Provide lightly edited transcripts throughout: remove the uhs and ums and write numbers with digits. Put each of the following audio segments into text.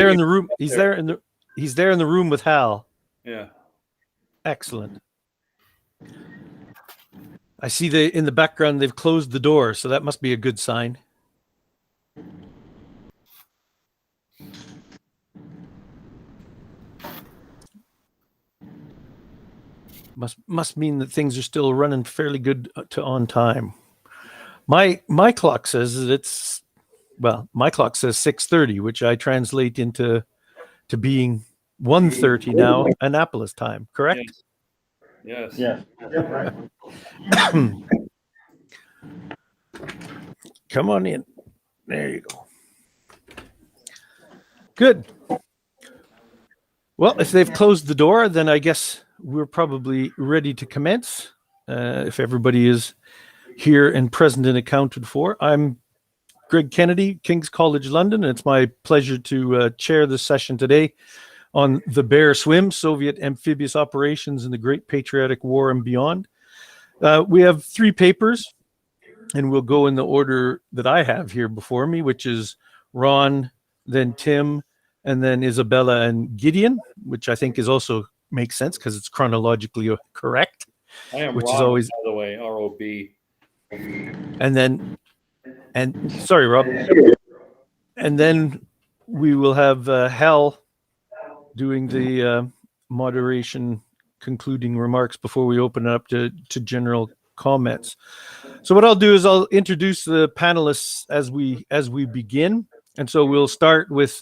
there in the room. He's there in the room with Hal. Yeah. Excellent. I see in the background they've closed the door, so that must be a good sign. Must mean that things are still running fairly good to on time. My clock says that it's my clock says 6:30, which I translate into being 1:30 now, Annapolis time. Correct? Yes. Yes. Yep, right. Come on in. There you go. Good. Well, if they've closed the door, then I guess we're probably ready to commence. If everybody is here and present and accounted for. I'm Greg Kennedy, King's College London, and it's my pleasure to chair this session today on the Bear Swim, Soviet Amphibious Operations in the Great Patriotic War and Beyond. We have 3 papers, and we'll go in the order that I have here before me, which is Ron, then Tim, and then Isabella and Gideon, which I think is also makes sense because it's chronologically correct. I am which Ron, is always, by the way, R-O-B. Sorry, Rob. And then we will have Hal doing the moderation concluding remarks before we open it up to general comments. So what I'll do is I'll introduce the panelists as we begin. And so we'll start with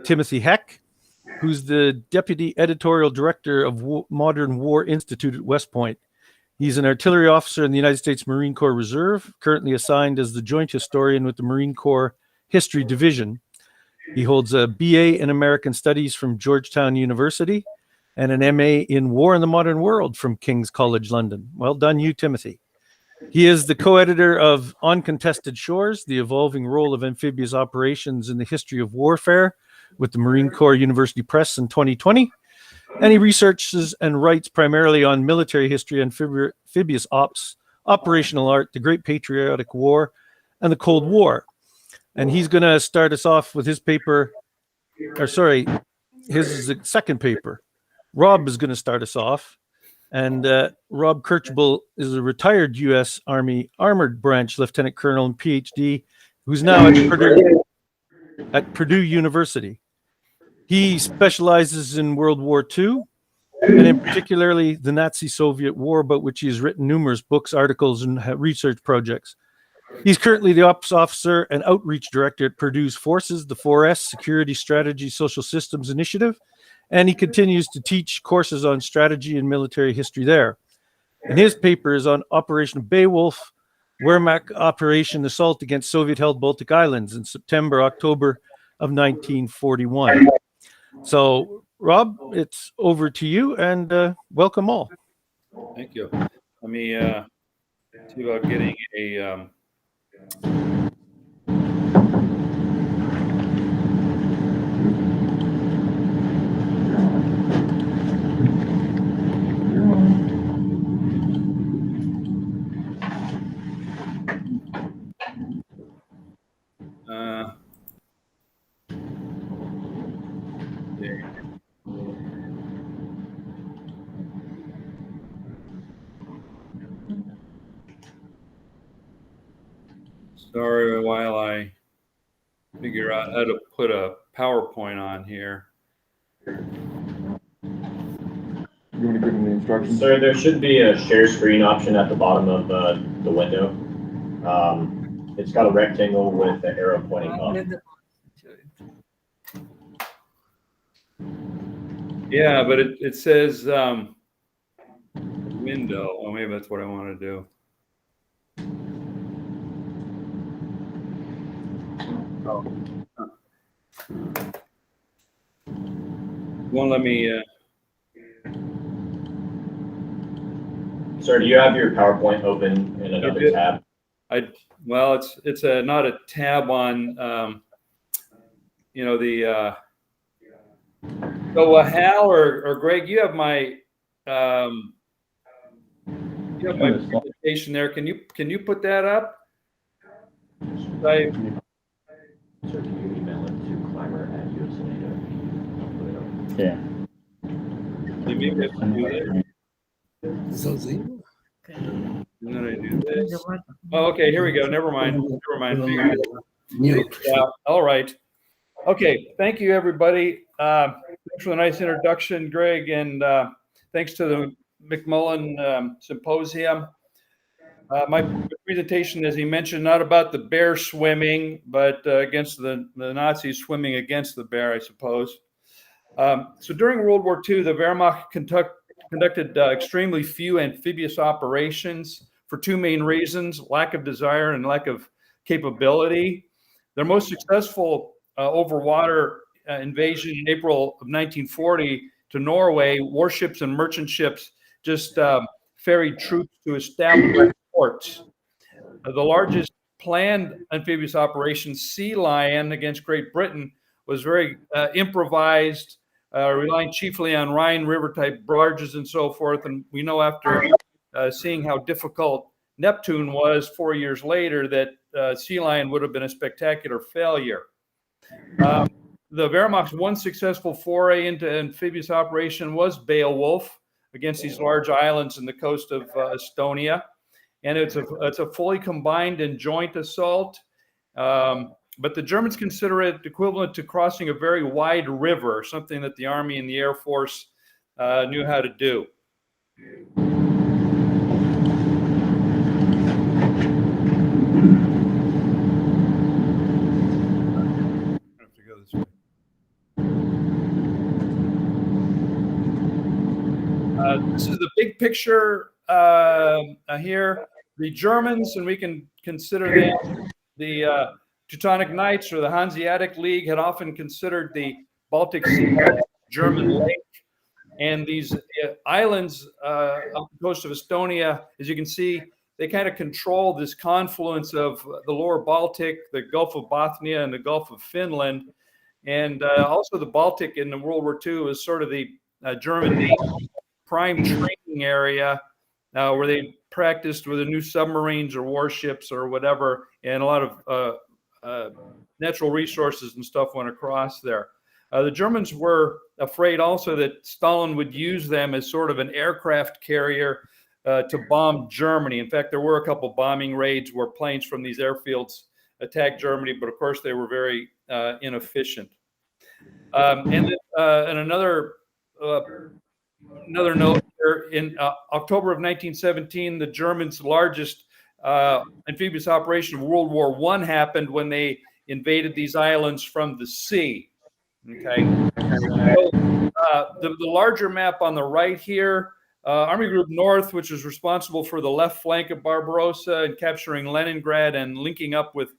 Timothy Heck, who's the Deputy Editorial Director of Modern War Institute at West Point. He's an artillery officer in the United States Marine Corps Reserve, currently assigned as the Joint Historian with the Marine Corps History Division. He holds a BA in American Studies from Georgetown University and an MA in War in the Modern World from King's College London. Well done, you, Timothy. He is the co-editor of Uncontested Shores, the evolving role of amphibious operations in the history of warfare with the Marine Corps University Press in 2020. And he researches and writes primarily on military history, amphibious ops, operational art, the Great Patriotic War, and the Cold War. And he's going to start us off with his paper, his is the second paper. Rob is going to start us off. And Rob Kirchbull is a retired U.S. Army Armored Branch Lieutenant Colonel and PhD, who's now at Purdue University. He specializes in World War II, and in particularly the Nazi-Soviet War, about which he has written numerous books, articles, and research projects. He's currently the Ops Officer and Outreach Director at Purdue's Forces, the 4S, Security Strategy Social Systems Initiative, and he continues to teach courses on strategy and military history there. And his paper is on Operation Beowulf, Wehrmacht Operation Assault against Soviet-held Baltic Islands in September, October of 1941. So, Rob, it's over to you, and welcome all. Thank you. Let me see about getting a... Sorry, while I figure out how to put a PowerPoint on here. You want to give them the instructions? Sir, there should be a share screen option at the bottom of the window. It's got a rectangle with the arrow pointing up. Yeah, but it says window. Oh, maybe that's what I want to do. Oh. Won't let me. Sir, do you have your PowerPoint open in another tab? Well, it's not a tab on the. So Hal or Greg, you have my presentation there. Can you put that up? Sir, can you email it to climber@usc.edu? Yeah. Maybe I can do this. Sozinho? And then I do this. Oh, okay, here we go. Never mind. Figured it Mute. out. All right. Okay. Thank you, everybody. Thanks for the nice introduction, Greg, and thanks to the McMullen Symposium. My presentation, as he mentioned, not about the bear swimming, but against the Nazis swimming against the bear, I suppose. So during World War II, the Wehrmacht conducted extremely few amphibious operations for two main reasons: lack of desire and lack of capability. Their most successful overwater invasion in April of 1940 to Norway, warships and merchant ships just ferried troops to establish ports. The largest planned amphibious operation, Sea Lion, against Great Britain was very improvised, relying chiefly on Rhine River type barges and so forth. And we know after seeing how difficult Neptune was 4 years later that Sea Lion would have been a spectacular failure. The Wehrmacht's one successful foray into amphibious operation was Beowulf against these large islands in the coast of Estonia. And it's a fully combined and joint assault. But the Germans consider it equivalent to crossing a very wide river, something that the Army and the Air Force knew how to do. I have to go this way. This is the big picture here. The Germans, and we can consider them the Teutonic Knights or the Hanseatic League, had often considered the Baltic Sea German lake. And these islands up the coast of Estonia, as you can see, they kind of control this confluence of the lower Baltic, the Gulf of Bothnia, and the Gulf of Finland. And also the Baltic in the World War II was sort of the German Navy prime training area where they practiced with the new submarines or warships or whatever, and a lot of natural resources and stuff went across there. The Germans were afraid also that Stalin would use them as sort of an aircraft carrier to bomb Germany. In fact, there were a couple bombing raids where planes from these airfields attacked Germany, but of course they were very inefficient. And another note here, in October of 1917, the Germans' largest amphibious operation of World War I happened when they invaded these islands from the sea. Okay, so, the larger map on the right here, Army Group North, which was responsible for the left flank of Barbarossa and capturing Leningrad and linking up with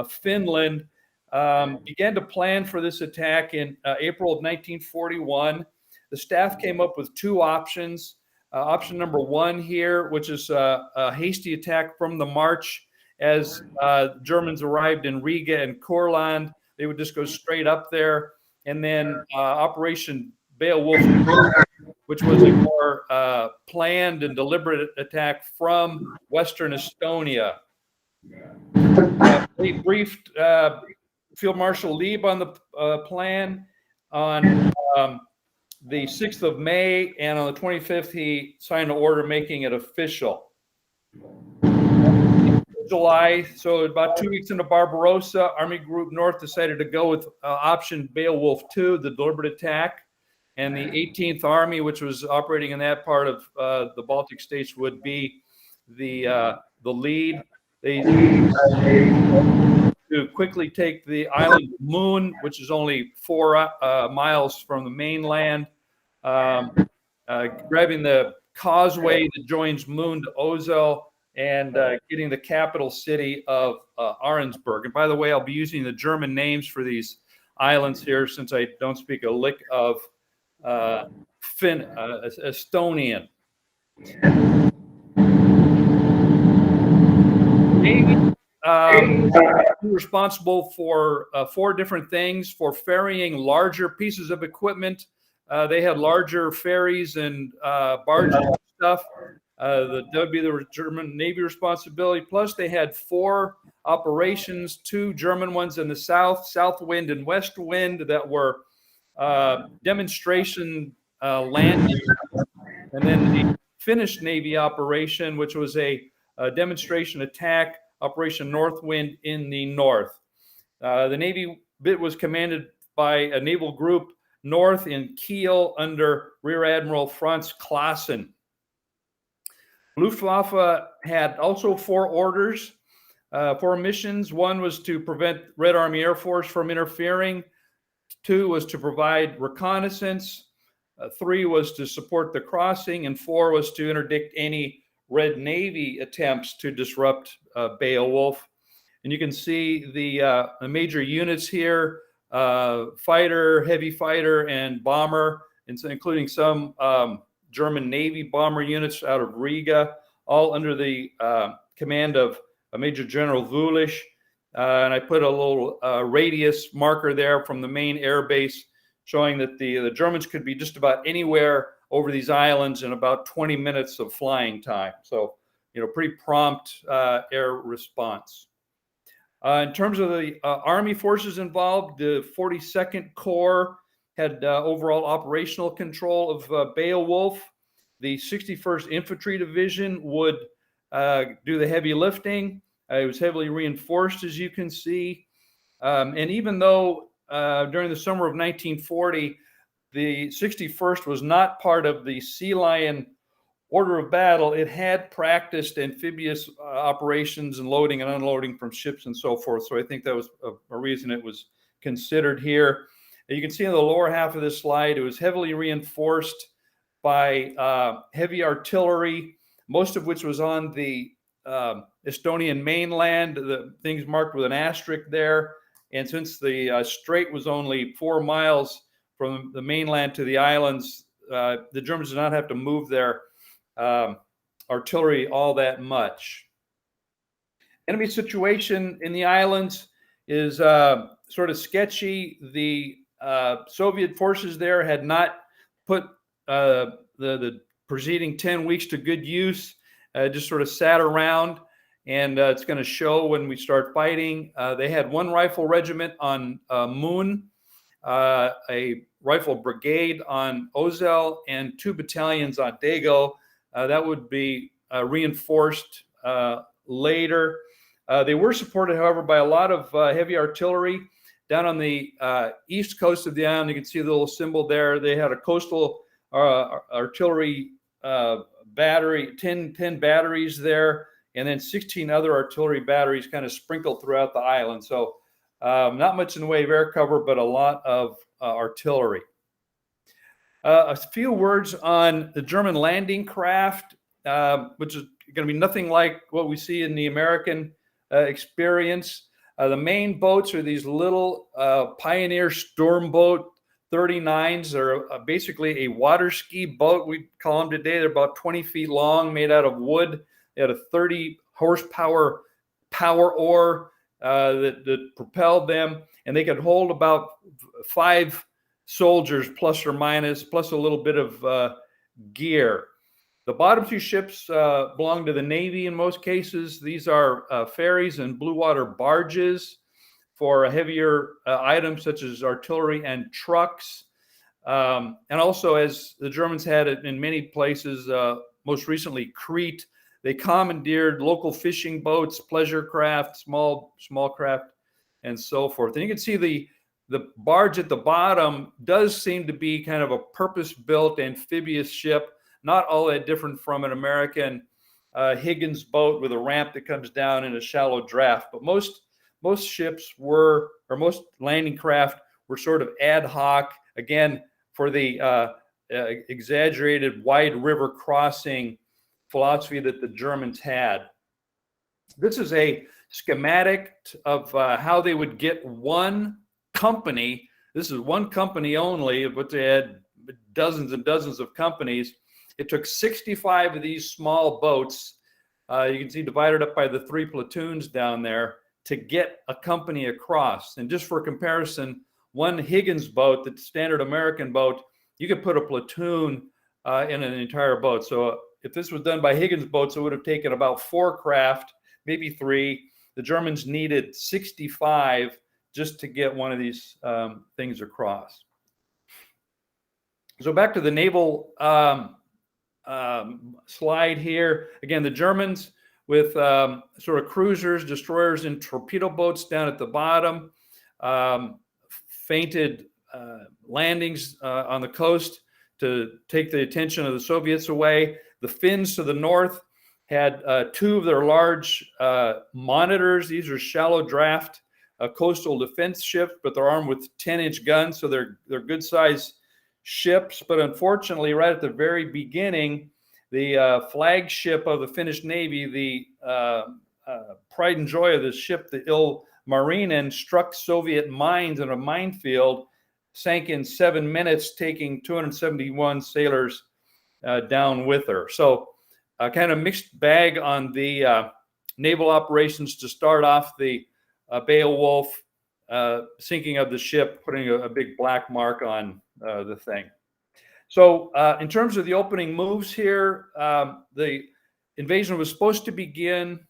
Finland, began to plan for this attack in April of 1941. The staff came up with two options. Option number one here, which is a hasty attack from the march. As Germans arrived in Riga and Courland, they would just go straight up there. And then Operation Beowulf, which was a more planned and deliberate attack from Western Estonia. They briefed Field Marshal Lieb on the plan on the 6th of May, and on the 25th, he signed an order making it official. July, so about 2 weeks into Barbarossa, Army Group North decided to go with option Beowulf 2, the deliberate attack, and the 18th Army, which was operating in that part of the Baltic states, would be the lead. They to quickly take the island of Moon, which is only 4 miles from the mainland, grabbing the causeway that joins Moon to Ozel, and getting the capital city of Ahrensburg. And by the way, I'll be using the German names for these islands here, since I don't speak a lick of Estonian. Responsible for 4 different things: for ferrying larger pieces of equipment. They had larger ferries and barges and stuff. That would be the German Navy responsibility. Plus, they had 4 operations, 2 German ones in the south, south wind and west wind, that were demonstration landing, and then the Finnish Navy operation, which was a demonstration attack, Operation Northwind in the north. The Navy bit was commanded by a naval group north in Kiel under Rear Admiral Franz Claassen. Luftwaffe had also 4 orders, 4 missions. 1 was to prevent Red Army Air Force from interfering. 2 was to provide reconnaissance. 3 was to support the crossing, and 4 was to interdict any Red Navy attempts to disrupt Beowulf. And you can see the major units here, fighter, heavy fighter, and bomber, and so including some German Navy bomber units out of Riga, all under the command of Major General Vulisch. And I put a little radius marker there from the main air base, showing that the Germans could be just about anywhere over these islands in about 20 minutes of flying time. So, pretty prompt air response. In terms of the Army forces involved, the 42nd Corps had overall operational control of Beowulf. The 61st Infantry Division would do the heavy lifting. It was heavily reinforced, as you can see. And even though during the summer of 1940, the 61st was not part of the Sea Lion order of battle, it had practiced amphibious operations and loading and unloading from ships and so forth. So I think that was a reason it was considered here. You can see in the lower half of this slide, it was heavily reinforced by heavy artillery, most of which was on the Estonian mainland, the things marked with an asterisk there. And since the strait was only 4 miles from the mainland to the islands, the Germans did not have to move their artillery all that much. Enemy situation in the islands is sort of sketchy. The Soviet forces there had not put the preceding 10 weeks to good use, just sort of sat around, and it's going to show when we start fighting. They had 1 rifle regiment on Moon, a rifle brigade on Ozel, and 2 battalions on Dago. That would be reinforced later. They were supported, however, by a lot of heavy artillery. Down on the east coast of the island, you can see the little symbol there. They had a coastal artillery battery, 10 batteries there, and then 16 other artillery batteries kind of sprinkled throughout the island. So not much in the way of air cover, but a lot of artillery. A few words on the German landing craft, which is going to be nothing like what we see in the American experience. The main boats are these little Pioneer Stormboat 39s. They're basically a water ski boat, we call them today. They're about 20 feet long, made out of wood. They had a 30 horsepower power oar that propelled them, and they could hold about 5 soldiers plus or minus, plus a little bit of gear. The bottom 2 ships belong to the Navy in most cases. These are ferries and blue water barges for heavier items such as artillery and trucks. And also, as the Germans had it in many places, most recently Crete, they commandeered local fishing boats, pleasure craft, small craft, and so forth. And you can see the barge at the bottom does seem to be kind of a purpose-built amphibious ship, not all that different from an American Higgins boat with a ramp that comes down in a shallow draft. But most ships were, or most landing craft were sort of ad hoc, again, for the exaggerated wide river crossing philosophy that the Germans had. This is a schematic of how they would get one company. This is one company only, but they had dozens and dozens of companies. It took 65 of these small boats, you can see divided up by the 3 platoons down there, to get a company across. And just for comparison, one Higgins boat, the standard American boat, you could put a platoon in an entire boat. So if this was done by Higgins boats, it would have taken about 4 craft, maybe 3. The Germans needed 65 just to get one of these things across. So back to the naval slide here. Again, the Germans with sort of cruisers, destroyers, and torpedo boats down at the bottom, feinted landings on the coast to take the attention of the Soviets away. The Finns to the north had two of their large monitors. These are shallow draft coastal defense ships, but they're armed with 10-inch guns, so they're good size ships. But unfortunately, right at the very beginning, the flagship of the Finnish Navy, the pride and joy of the ship, the Ilmarinen, struck Soviet mines in a minefield, sank in 7 minutes, taking 271 sailors down with her. So kind of mixed bag on the naval operations to start off. The Beowulf sinking of the ship, putting a big black mark on the thing. So in terms of the opening moves here, the invasion was supposed to begin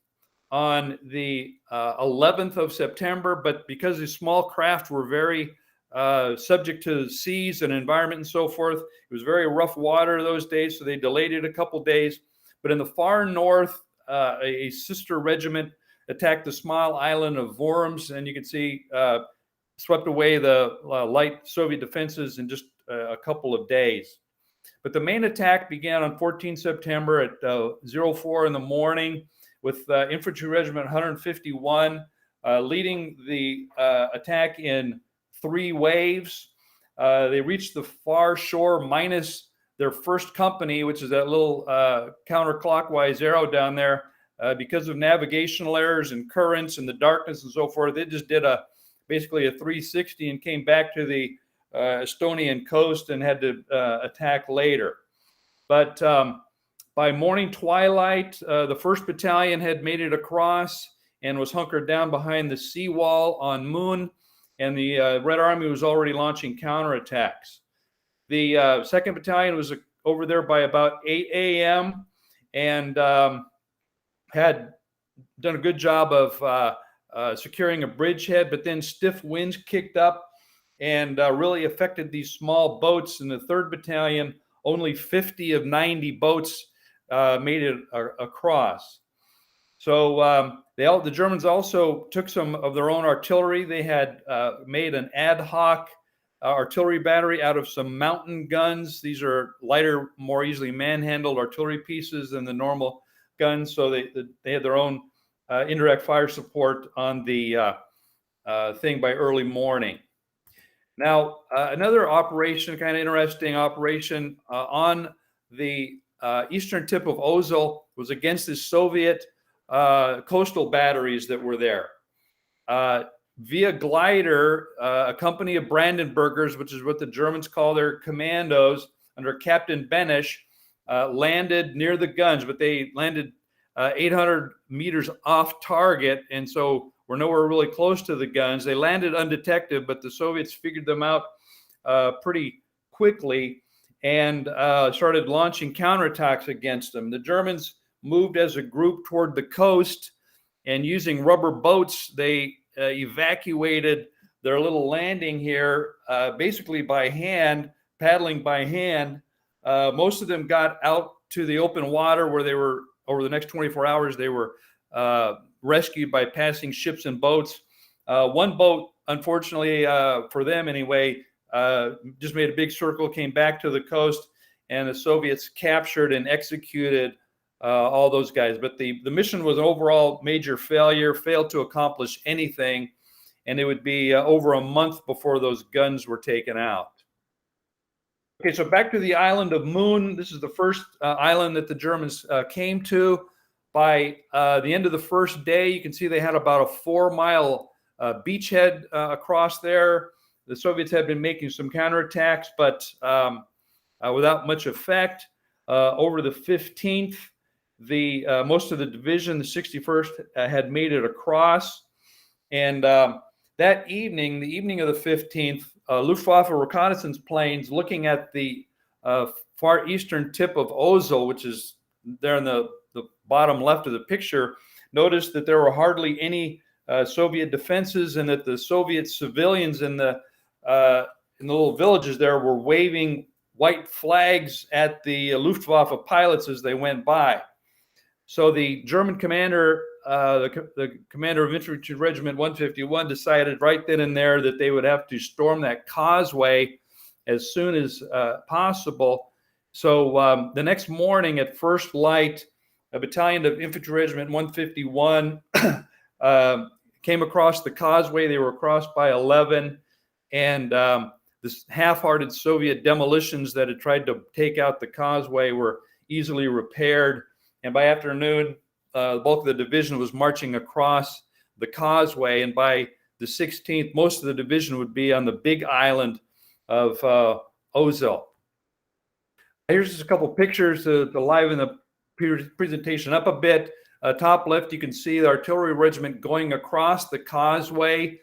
on the 11th of September, but because the small craft were very subject to seas and environment and so forth, it was very rough water those days, so they delayed it a couple days. But in the far north, a sister regiment attacked the small island of Worms, and you can see swept away the light Soviet defenses in just a couple of days. But the main attack began on 14 September at 04 in the morning with Infantry Regiment 151 leading the attack in 3 waves. They reached the far shore minus their first company, which is that little counterclockwise arrow down there. Because of navigational errors and currents and the darkness and so forth, they just did basically a 360 and came back to the Estonian coast and had to attack later. But by morning twilight, the 1st Battalion had made it across and was hunkered down behind the seawall on Moon, and the Red Army was already launching counterattacks. The 2nd Battalion was over there by about 8 a.m. and had done a good job of securing a bridgehead, but then stiff winds kicked up and really affected these small boats. In the 3rd Battalion, only 50 of 90 boats made it across. So the Germans also took some of their own artillery. They had made an ad hoc artillery battery out of some mountain guns. These are lighter, more easily manhandled artillery pieces than the normal guns, so they had their own indirect fire support on the thing by early morning. Now, another operation, kind of interesting operation on the eastern tip of Ozil was against the Soviet coastal batteries that were there. Via glider, a company of Brandenburgers, which is what the Germans call their commandos, under Captain Benesch, landed near the guns, but they landed 800 meters off target, and so we're nowhere really close to the guns. They landed undetected, but the Soviets figured them out pretty quickly and started launching counterattacks against them. The Germans moved as a group toward the coast, and using rubber boats, they evacuated their little landing here basically by hand, paddling by hand. Most of them got out to the open water where they were, over the next 24 hours, they were rescued by passing ships and boats. One boat, unfortunately for them anyway, just made a big circle, came back to the coast, and the Soviets captured and executed all those guys. But the mission was an overall major failure, failed to accomplish anything, and it would be over a month before those guns were taken out. Okay, so back to the island of Moon. This is the first island that the Germans came to. By the end of the first day, you can see they had about a 4-mile beachhead across there. The Soviets had been making some counterattacks, but without much effect. Over the 15th, most of the division, the 61st, had made it across. And that evening, the evening of the 15th, Luftwaffe reconnaissance planes looking at the far eastern tip of Ozil, which is there in the bottom left of the picture, noticed that there were hardly any Soviet defenses, and that the Soviet civilians in the little villages there were waving white flags at the Luftwaffe pilots as they went by. So the German commander, the commander of Infantry Regiment 151, decided right then and there that they would have to storm that causeway as soon as possible. So the next morning at first light, a battalion of Infantry Regiment 151 came across the causeway. They were crossed by 11, and this half-hearted Soviet demolitions that had tried to take out the causeway were easily repaired. And by afternoon, the bulk of the division was marching across the causeway. And by the 16th, most of the division would be on the big island of Ozil. Here's just a couple pictures to liven the presentation up a bit. Top left, you can see the artillery regiment going across the causeway.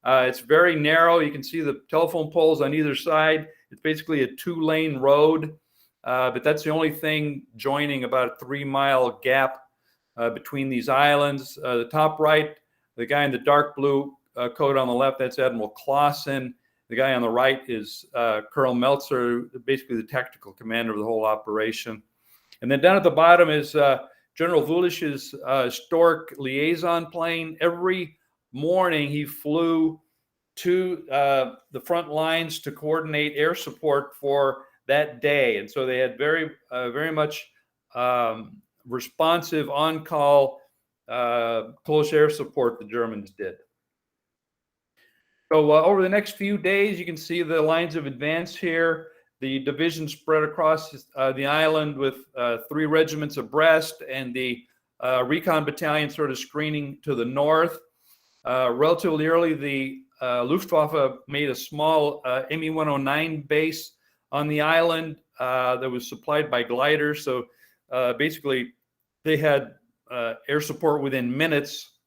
It's very narrow. You can see the telephone poles on either side. It's basically a 2-lane road, but that's the only thing joining about a 3-mile gap between these islands. The top right, the guy in the dark blue coat on the left, that's Admiral Clausen. The guy on the right is Colonel Meltzer, basically the tactical commander of the whole operation. And then down at the bottom is General Vulish's historic liaison plane. Every morning he flew to the front lines to coordinate air support for that day. And so they had very much responsive on-call close air support, the Germans did. So over the next few days, you can see the lines of advance here. The division spread across the island with 3 regiments abreast, and the recon battalion sort of screening to the north. Relatively early, the Luftwaffe made a small Me-109 base on the island that was supplied by gliders. So basically, they had air support within minutes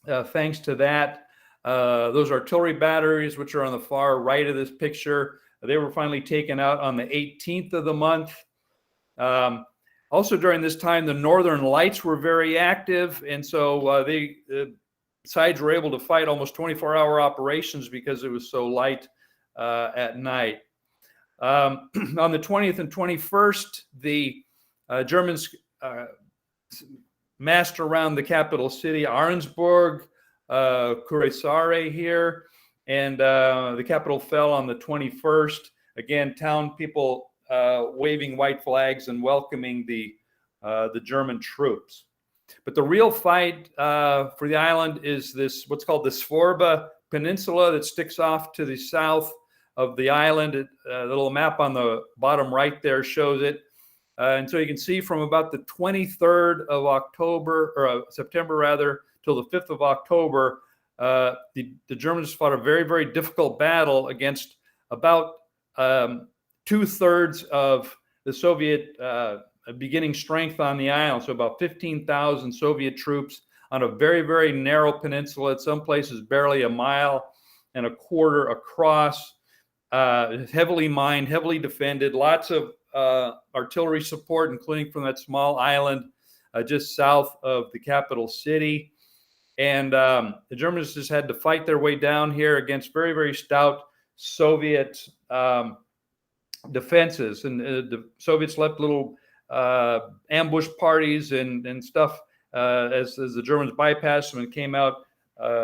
thanks to that. Those artillery batteries, which are on the far right of this picture, they were finally taken out on the 18th of the month. Also during this time, the Northern Lights were very active, and so the sides were able to fight almost 24-hour operations because it was so light at night. On the 20th and 21st, the Germans massed around the capital city, Arnsburg, Kuressaare here, and the capital fell on the 21st. Again, town people waving white flags and welcoming the German troops. But the real fight for the island is this, what's called the Sworba Peninsula, that sticks off to the south of the island. The little map on the bottom right there shows it. And so you can see from about the 23rd of October, or September rather, till the 5th of October, the Germans fought a very, very difficult battle against about 2/3 of the Soviet beginning strength on the island. So about 15,000 Soviet troops on a very, very narrow peninsula, at some places barely 1.25 miles across, heavily mined, heavily defended, lots of artillery support, including from that small island just south of the capital city. And the Germans just had to fight their way down here against very, very stout Soviet defenses. And the Soviets left little ambush parties and stuff as the Germans bypassed them and came out,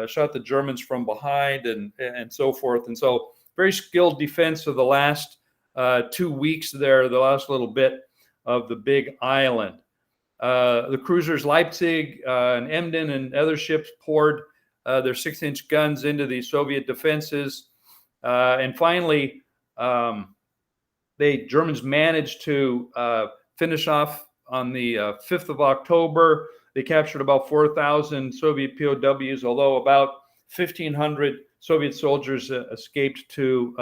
shot the Germans from behind and so forth. And so very skilled defense of the last 2 weeks there, the last little bit of the big island. The cruisers Leipzig and Emden and other ships poured their 6-inch guns into the Soviet defenses. And finally, Germans managed to finish off on the 5th of October. They captured about 4,000 Soviet POWs, although about 1,500 Soviet soldiers escaped to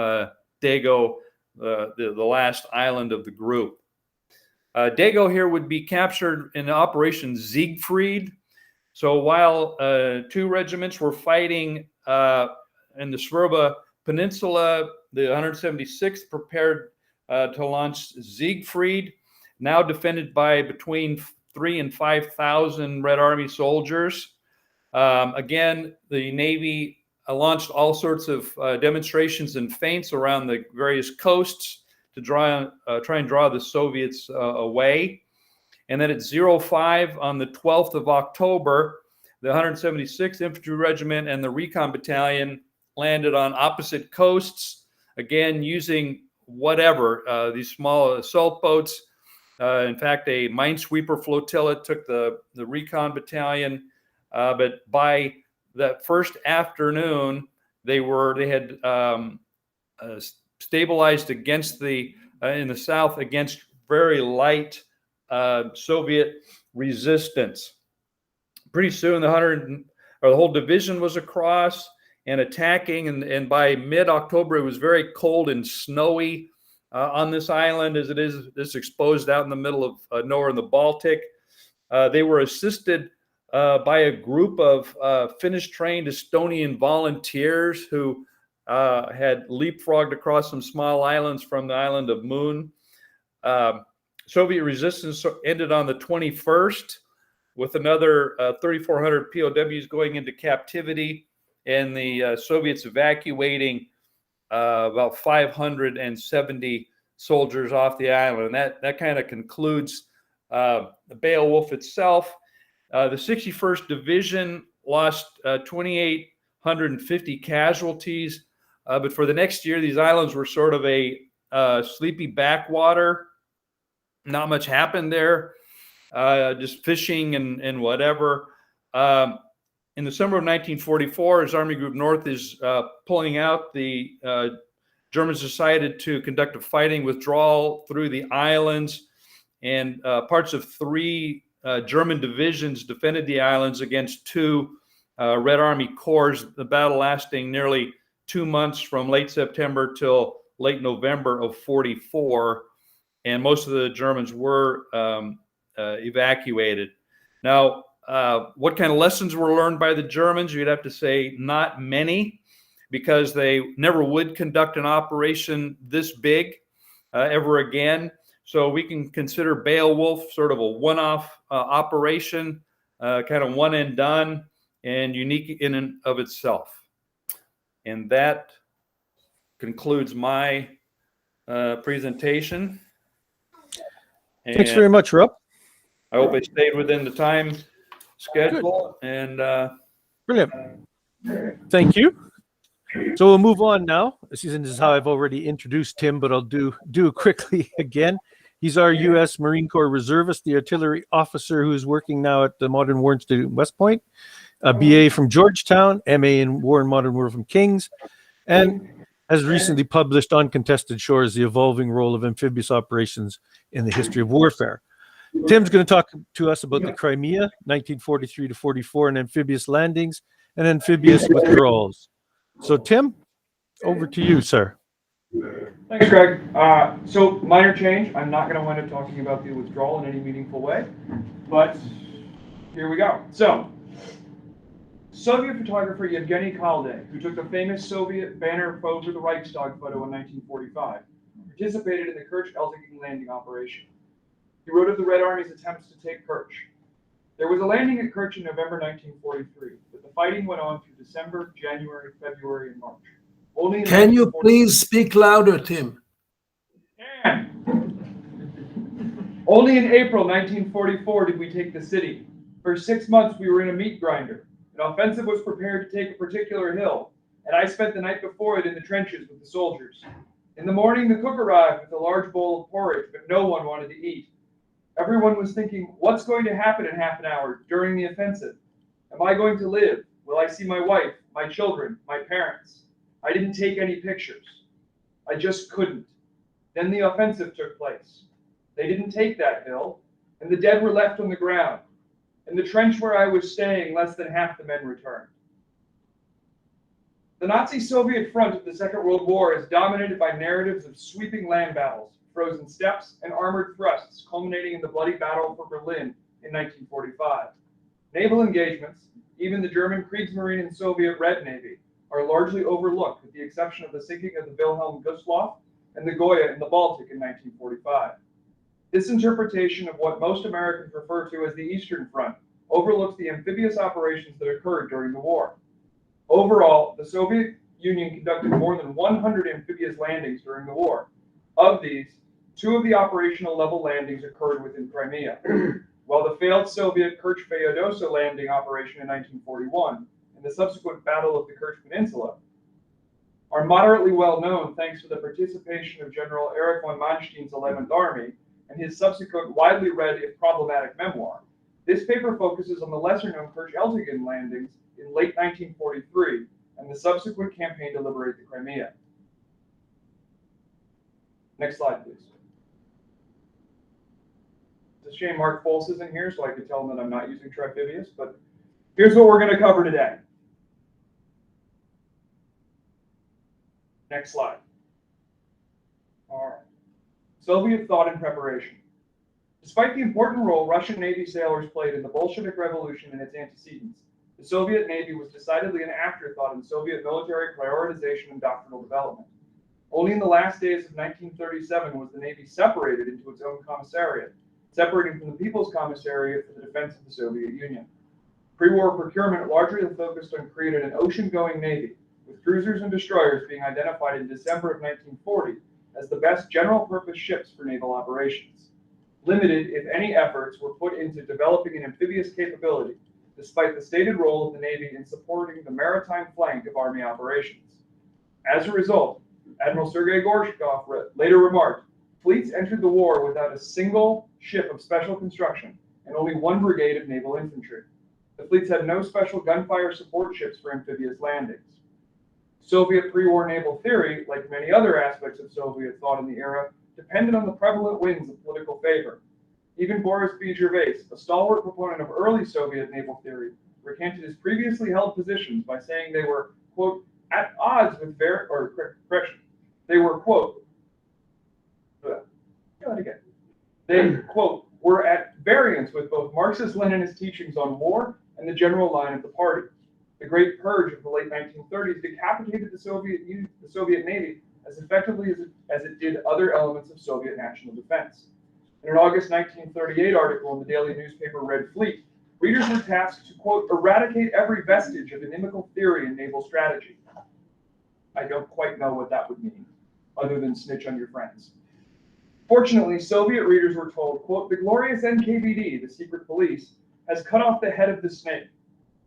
Dago, the last island of the group. Dago here would be captured in Operation Siegfried. So while 2 regiments were fighting in the Sworba Peninsula, the 176th prepared to launch Siegfried, now defended by between 3,000 and 5,000 Red Army soldiers. Again, the Navy launched all sorts of demonstrations and feints around the various coasts to try and draw the Soviets away. And then at 05 on the 12th of October, the 176th Infantry Regiment and the Recon Battalion landed on opposite coasts, again using whatever, these small assault boats. In fact, a minesweeper flotilla took the Recon Battalion, but by that first afternoon, they had stabilized against in the south against very light Soviet resistance. Pretty soon, the whole division was across and attacking, and by mid-October, it was very cold and snowy on this island, as it is this exposed out in the middle of nowhere in the Baltic. They were assisted by a group of Finnish-trained Estonian volunteers who had leapfrogged across some small islands from the island of Moon. Soviet resistance ended on the 21st with another 3,400 POWs going into captivity, and the Soviets evacuating about 570 soldiers off the island. And that kind of concludes Beowulf itself. The 61st Division lost 2,850 casualties, but for the next year, these islands were sort of a sleepy backwater. Not much happened there, just fishing and whatever. In the summer of 1944, as Army Group North is pulling out, the Germans decided to conduct a fighting withdrawal through the islands, and parts of 3 German divisions defended the islands against 2 Red Army corps, the battle lasting nearly 2 months from late September till late November of 44. And most of the Germans were evacuated. Now, what kind of lessons were learned by the Germans? You'd have to say not many, because they never would conduct an operation this big ever again. So we can consider Beowulf sort of a one-off operation, kind of one and done, and unique in and of itself. And that concludes my presentation. Thanks very much, Rob. I hope I stayed within the time schedule. Good. And brilliant. Thank you. So we'll move on now. This is how I've already introduced Tim, but I'll do it quickly again. He's our U.S. Marine Corps reservist, the artillery officer who is working now at the Modern War Institute in West Point, a BA from Georgetown, MA in War and Modern War from King's, and has recently published Uncontested Shores, the evolving role of amphibious operations in the history of warfare. Tim's going to talk to us about the Crimea, 1943 to 44, and amphibious landings and amphibious withdrawals. So Tim, over to you, sir. Thanks, Greg. So minor change. I'm not going to wind up talking about the withdrawal in any meaningful way, but here we go. So, Soviet photographer Yevgeny Khalday, who took the famous Soviet banner over the Reichstag photo in 1945, participated in the Kerch-Elteging landing operation. He wrote of the Red Army's attempts to take Kerch. There was a landing at Kerch in November 1943, but the fighting went on through December, January, February, and March. Can you please speak louder, Tim? Only in April 1944 did we take the city. For 6 months, we were in a meat grinder. An offensive was prepared to take a particular hill, and I spent the night before it in the trenches with the soldiers. In the morning, the cook arrived with a large bowl of porridge, but no one wanted to eat. Everyone was thinking, what's going to happen in half an hour during the offensive? Am I going to live? Will I see my wife, my children, my parents? I didn't take any pictures. I just couldn't. Then the offensive took place. They didn't take that hill, and the dead were left on the ground. In the trench where I was staying, less than half the men returned. The Nazi-Soviet front of the Second World War is dominated by narratives of sweeping land battles, frozen steppes, and armored thrusts, culminating in the bloody battle for Berlin in 1945. Naval engagements, even the German Kriegsmarine and Soviet Red Navy, are largely overlooked, with the exception of the sinking of the Wilhelm Gustloff and the Goya in the Baltic in 1945. This interpretation of what most Americans refer to as the Eastern Front overlooks the amphibious operations that occurred during the war. Overall, the Soviet Union conducted more than 100 amphibious landings during the war, Of these, 2 of the operational level landings occurred within Crimea, while the failed Soviet Kerch-Feodosia landing operation in 1941 and the subsequent Battle of the Kerch Peninsula are moderately well known thanks to the participation of General Erich von Manstein's 11th Army and his subsequent widely read if problematic memoir. This paper focuses on the lesser-known Kerch-Eltigen landings in late 1943 and the subsequent campaign to liberate the Crimea. Next slide, please. It's a shame Mark Folse isn't here, so I could tell him that I'm not using Amphibious, but here's what we're going to cover today. Next slide. All right. Soviet thought and preparation. Despite the important role Russian Navy sailors played in the Bolshevik Revolution and its antecedents, the Soviet Navy was decidedly an afterthought in Soviet military prioritization and doctrinal development. Only in the last days of 1937 was the Navy separated into its own commissariat, separating from the People's Commissariat for the Defense of the Soviet Union. Pre-war procurement largely focused on creating an ocean-going Navy, with cruisers and destroyers being identified in December of 1940 as the best general-purpose ships for naval operations. Limited, if any, efforts were put into developing an amphibious capability, despite the stated role of the Navy in supporting the maritime flank of Army operations. As a result, Admiral Sergei Gorshkov later remarked, "Fleets entered the war without a single ship of special construction and only 1 brigade of naval infantry. The fleets had no special gunfire support ships for amphibious landings." Soviet pre-war naval theory, like many other aspects of Soviet thought in the era, depended on the prevalent winds of political favor. Even Boris B. Gervais, a stalwart proponent of early Soviet naval theory, recanted his previously held positions by saying they were, quote, at odds with they were, quote, they, quote, were at variance with both Marxist-Leninist teachings on war and the general line of the party. The Great Purge of the late 1930s decapitated the Soviet Navy as effectively as it did other elements of Soviet national defense. In an August 1938 article in the daily newspaper Red Fleet, readers were tasked to, quote, eradicate every vestige of inimical theory in naval strategy. I don't quite know what that would mean, other than snitch on your friends. Fortunately, Soviet readers were told, quote, the glorious NKVD, the secret police, has cut off the head of the snake.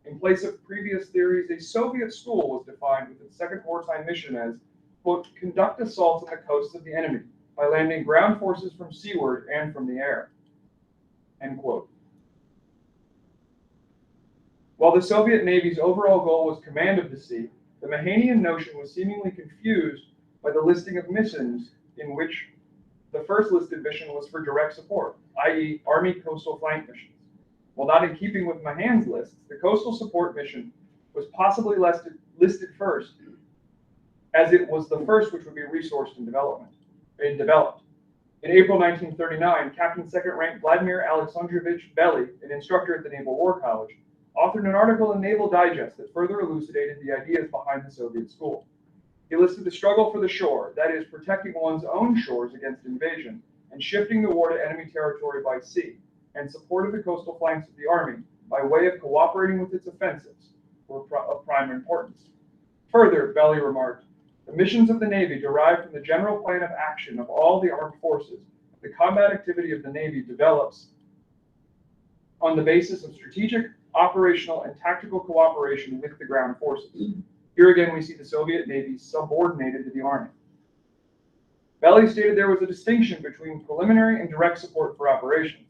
In place of previous theories, a Soviet school was defined with its second wartime mission as, quote, conduct assaults on the coasts of the enemy by landing ground forces from seaward and from the air, end quote. While the Soviet Navy's overall goal was command of the sea, the Mahanian notion was seemingly confused by the listing of missions in which the first listed mission was for direct support, i.e. Army coastal flank missions. While not in keeping with Mahan's lists, the coastal support mission was possibly listed first, as it was the first which would be resourced and developed. In April 1939, Captain Second Rank Vladimir Alexandrovich Belly, an instructor at the Naval War College, authored an article in Naval Digest that further elucidated the ideas behind the Soviet school. He listed the struggle for the shore, that is, protecting one's own shores against invasion, and shifting the war to enemy territory by sea, and support of the coastal flanks of the Army by way of cooperating with its offensives, were of prime importance. Further, Belly remarked, the missions of the Navy derive from the general plan of action of all the armed forces. The combat activity of the Navy develops on the basis of strategic, operational, and tactical cooperation with the ground forces. Here again, we see the Soviet Navy subordinated to the Army. Belly stated there was a distinction between preliminary and direct support for operations.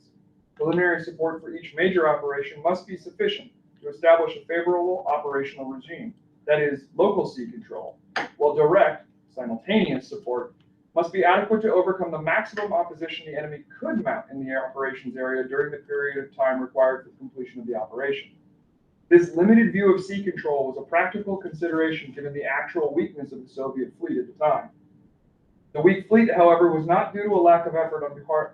Preliminary support for each major operation must be sufficient to establish a favorable operational regime, that is, local sea control, while direct, simultaneous support must be adequate to overcome the maximum opposition the enemy could mount in the operations area during the period of time required for completion of the operation. This limited view of sea control was a practical consideration given the actual weakness of the Soviet fleet at the time. The weak fleet, however, was not due to a lack of effort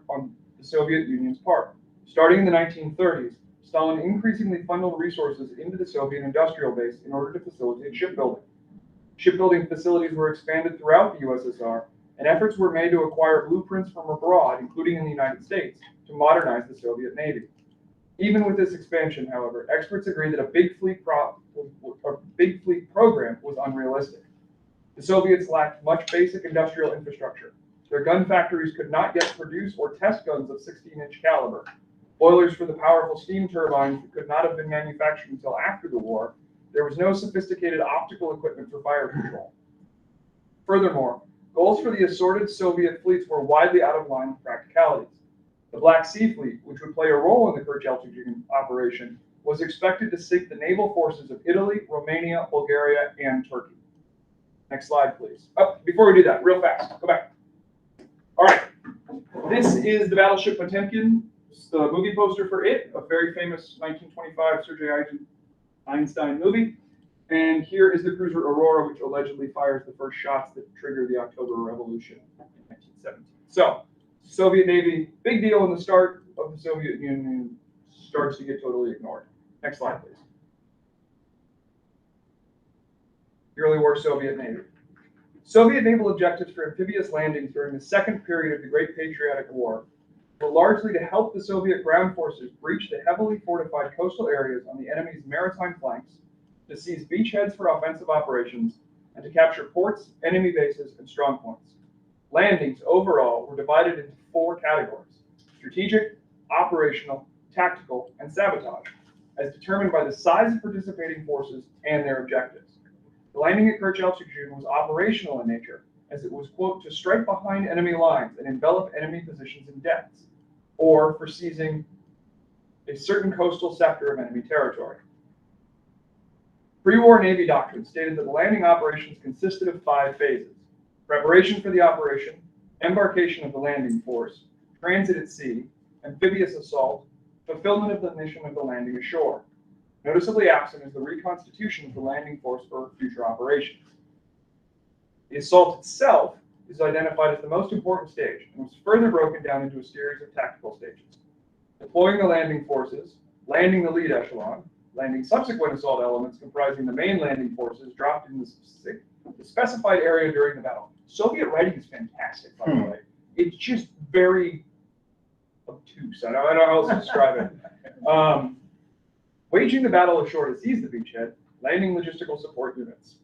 on the Soviet Union's part. Starting in the 1930s, Stalin increasingly funneled resources into the Soviet industrial base in order to facilitate shipbuilding. Shipbuilding facilities were expanded throughout the USSR, and efforts were made to acquire blueprints from abroad, including in the United States, to modernize the Soviet Navy. Even with this expansion, however, experts agree that a big fleet program was unrealistic. The Soviets lacked much basic industrial infrastructure. Their gun factories could not yet produce or test guns of 16-inch caliber. Boilers for the powerful steam turbines that could not have been manufactured until after the war. There was no sophisticated optical equipment for fire control. Furthermore, goals for the assorted Soviet fleets were widely out of line with practicalities. The Black Sea Fleet, which would play a role in the Kerch-Elchik operation, was expected to sink the naval forces of Italy, Romania, Bulgaria, and Turkey. Next slide, please. Oh, before we do that, real fast, go back. All right, this is the battleship Potemkin, the movie poster for it, a very famous 1925 Sergei Einstein movie. And here is the cruiser Aurora, which allegedly fires the first shots that trigger the October Revolution in 1917. So, Soviet Navy, big deal in the start of the Soviet Union, starts to get totally ignored. Next slide, please. The early war Soviet Navy. Soviet naval objectives for amphibious landings during the second period of the Great Patriotic War were largely to help the Soviet ground forces breach the heavily fortified coastal areas on the enemy's maritime flanks, to seize beachheads for offensive operations, and to capture ports, enemy bases, and strongpoints. Landings overall were divided into 4 categories: strategic, operational, tactical, and sabotage, as determined by the size of participating forces and their objectives. The landing at Kerch-Elchik was operational in nature, as it was, quote, to strike behind enemy lines and envelop enemy positions in depths, or for seizing a certain coastal sector of enemy territory. Pre-war Navy doctrine stated that the landing operations consisted of 5 phases: preparation for the operation, embarkation of the landing force, transit at sea, amphibious assault, fulfillment of the mission of the landing ashore. Noticeably absent is the reconstitution of the landing force for future operations. The assault itself is identified as the most important stage and was further broken down into a series of tactical stages: deploying the landing forces, landing the lead echelon, landing subsequent assault elements comprising the main landing forces dropped in the specified area during the battle. Soviet writing is fantastic, by the way. It's just very obtuse. I don't know how else to describe it. Waging the battle ashore to seize the beachhead, landing logistical support units.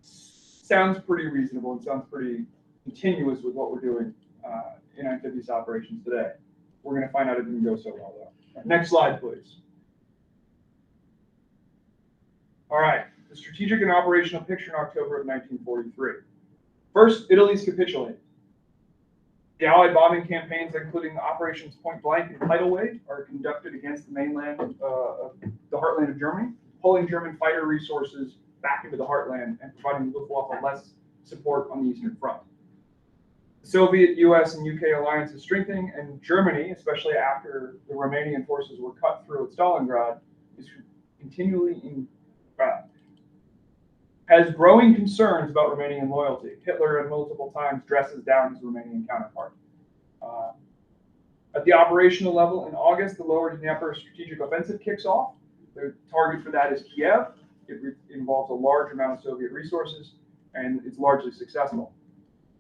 Sounds pretty reasonable and sounds pretty continuous with what we're doing in amphibious operations today. We're going to find out it didn't go so well, though. Next slide, please. All right, the strategic and operational picture in October of 1943. First, Italy's capitulated. The Allied bombing campaigns, including Operations Point Blank and Tidal Wave, are conducted against the mainland of the heartland of Germany, pulling German fighter resources back into the heartland and providing the Luftwaffe less support on the Eastern Front. The Soviet, US, and UK alliance is strengthening, and Germany, especially after the Romanian forces were cut through at Stalingrad, is continually has growing concerns about Romanian loyalty. Hitler, at multiple times, dresses down his Romanian counterpart. At the operational level, in August, the Lower Dnieper strategic offensive kicks off. The target for that is Kiev. It involves a large amount of Soviet resources, and it's largely successful.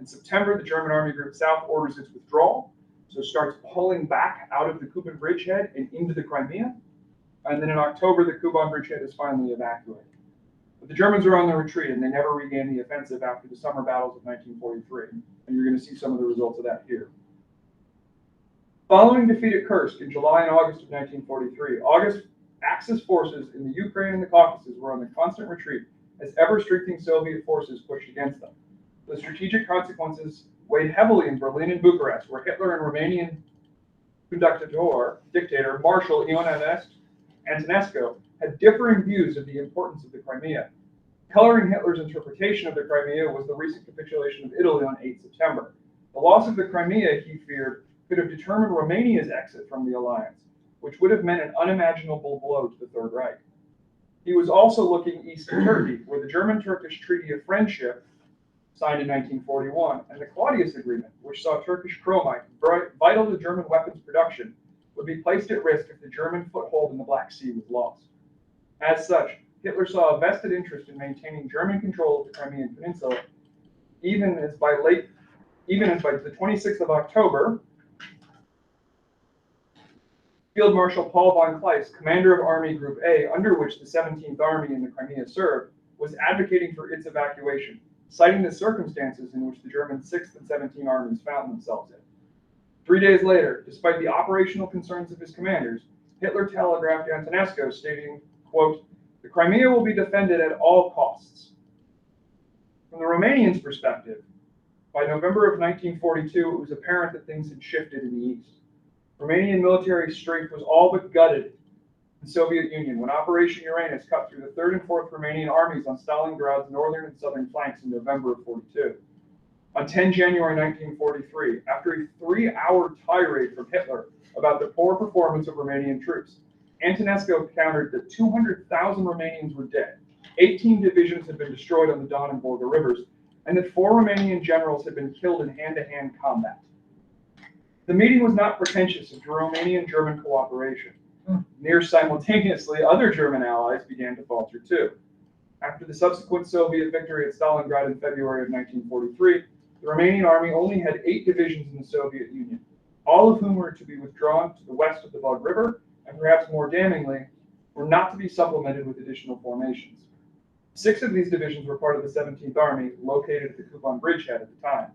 In September, the German Army Group South orders its withdrawal, so it starts pulling back out of the Kuban bridgehead and into the Crimea. And then in October, the Kuban bridgehead is finally evacuated. But the Germans are on their retreat, and they never regain the offensive after the summer battles of 1943. And you're going to see some of the results of that here. Following defeat at Kursk in July and August of 1943, Axis forces in the Ukraine and the Caucasus were on the constant retreat as ever-strengthening Soviet forces pushed against them. The strategic consequences weighed heavily in Berlin and Bucharest, where Hitler and Romanian dictator Marshal Ion Antonescu had differing views of the importance of the Crimea. Coloring Hitler's interpretation of the Crimea was the recent capitulation of Italy on 8 September. The loss of the Crimea, he feared, could have determined Romania's exit from the alliance, which would have meant an unimaginable blow to the Third Reich. He was also looking east to Turkey, where the German-Turkish Treaty of Friendship, signed in 1941, and the Claudius Agreement, which saw Turkish chromite, vital to German weapons production, would be placed at risk if the German foothold in the Black Sea was lost. As such, Hitler saw a vested interest in maintaining German control of the Crimean Peninsula, even as by the 26th of October, Field Marshal Paul von Kleist, commander of Army Group A, under which the 17th Army in the Crimea served, was advocating for its evacuation, citing the circumstances in which the German 6th and 17th armies found themselves in. 3 days later, despite the operational concerns of his commanders, Hitler telegraphed Antonescu stating, quote, "The Crimea will be defended at all costs." From the Romanians' perspective, by November of 1942, it was apparent that things had shifted in the east. Romanian military strength was all but gutted in the Soviet Union when Operation Uranus cut through the 3rd and 4th Romanian armies on Stalingrad's northern and southern flanks in November of 42. On 10 January 1943, after a 3-hour tirade from Hitler about the poor performance of Romanian troops, Antonescu countered that 200,000 Romanians were dead, 18 divisions had been destroyed on the Don and Volga rivers, and that 4 Romanian generals had been killed in hand-to-hand combat. The meeting was not pretentious of Romanian-German cooperation. Near simultaneously, other German allies began to falter too. After the subsequent Soviet victory at Stalingrad in February of 1943, the Romanian army only had 8 divisions in the Soviet Union, all of whom were to be withdrawn to the west of the Volga River, and perhaps more damningly, were not to be supplemented with additional formations. 6 of these divisions were part of the 17th Army, located at the Kuban bridgehead at the time.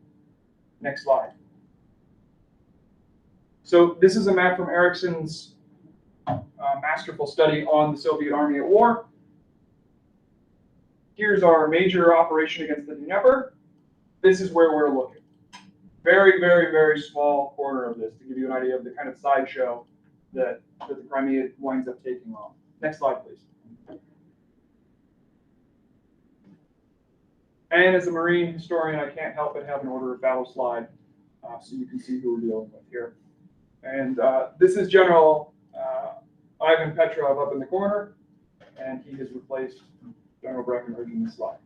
Next slide. So this is a map from Ericsson's masterful study on the Soviet Army at war. Here's our major operation against the Dnieper. This is where we're looking. Very, very, very small corner of this to give you an idea of the kind of sideshow that the Crimea winds up taking on. Next slide, please. And as a Marine historian, I can't help but have an order of battle slide so you can see who we're dealing with here. And this is General Ivan Petrov up in the corner, and he has replaced General Breckinridge in this slide.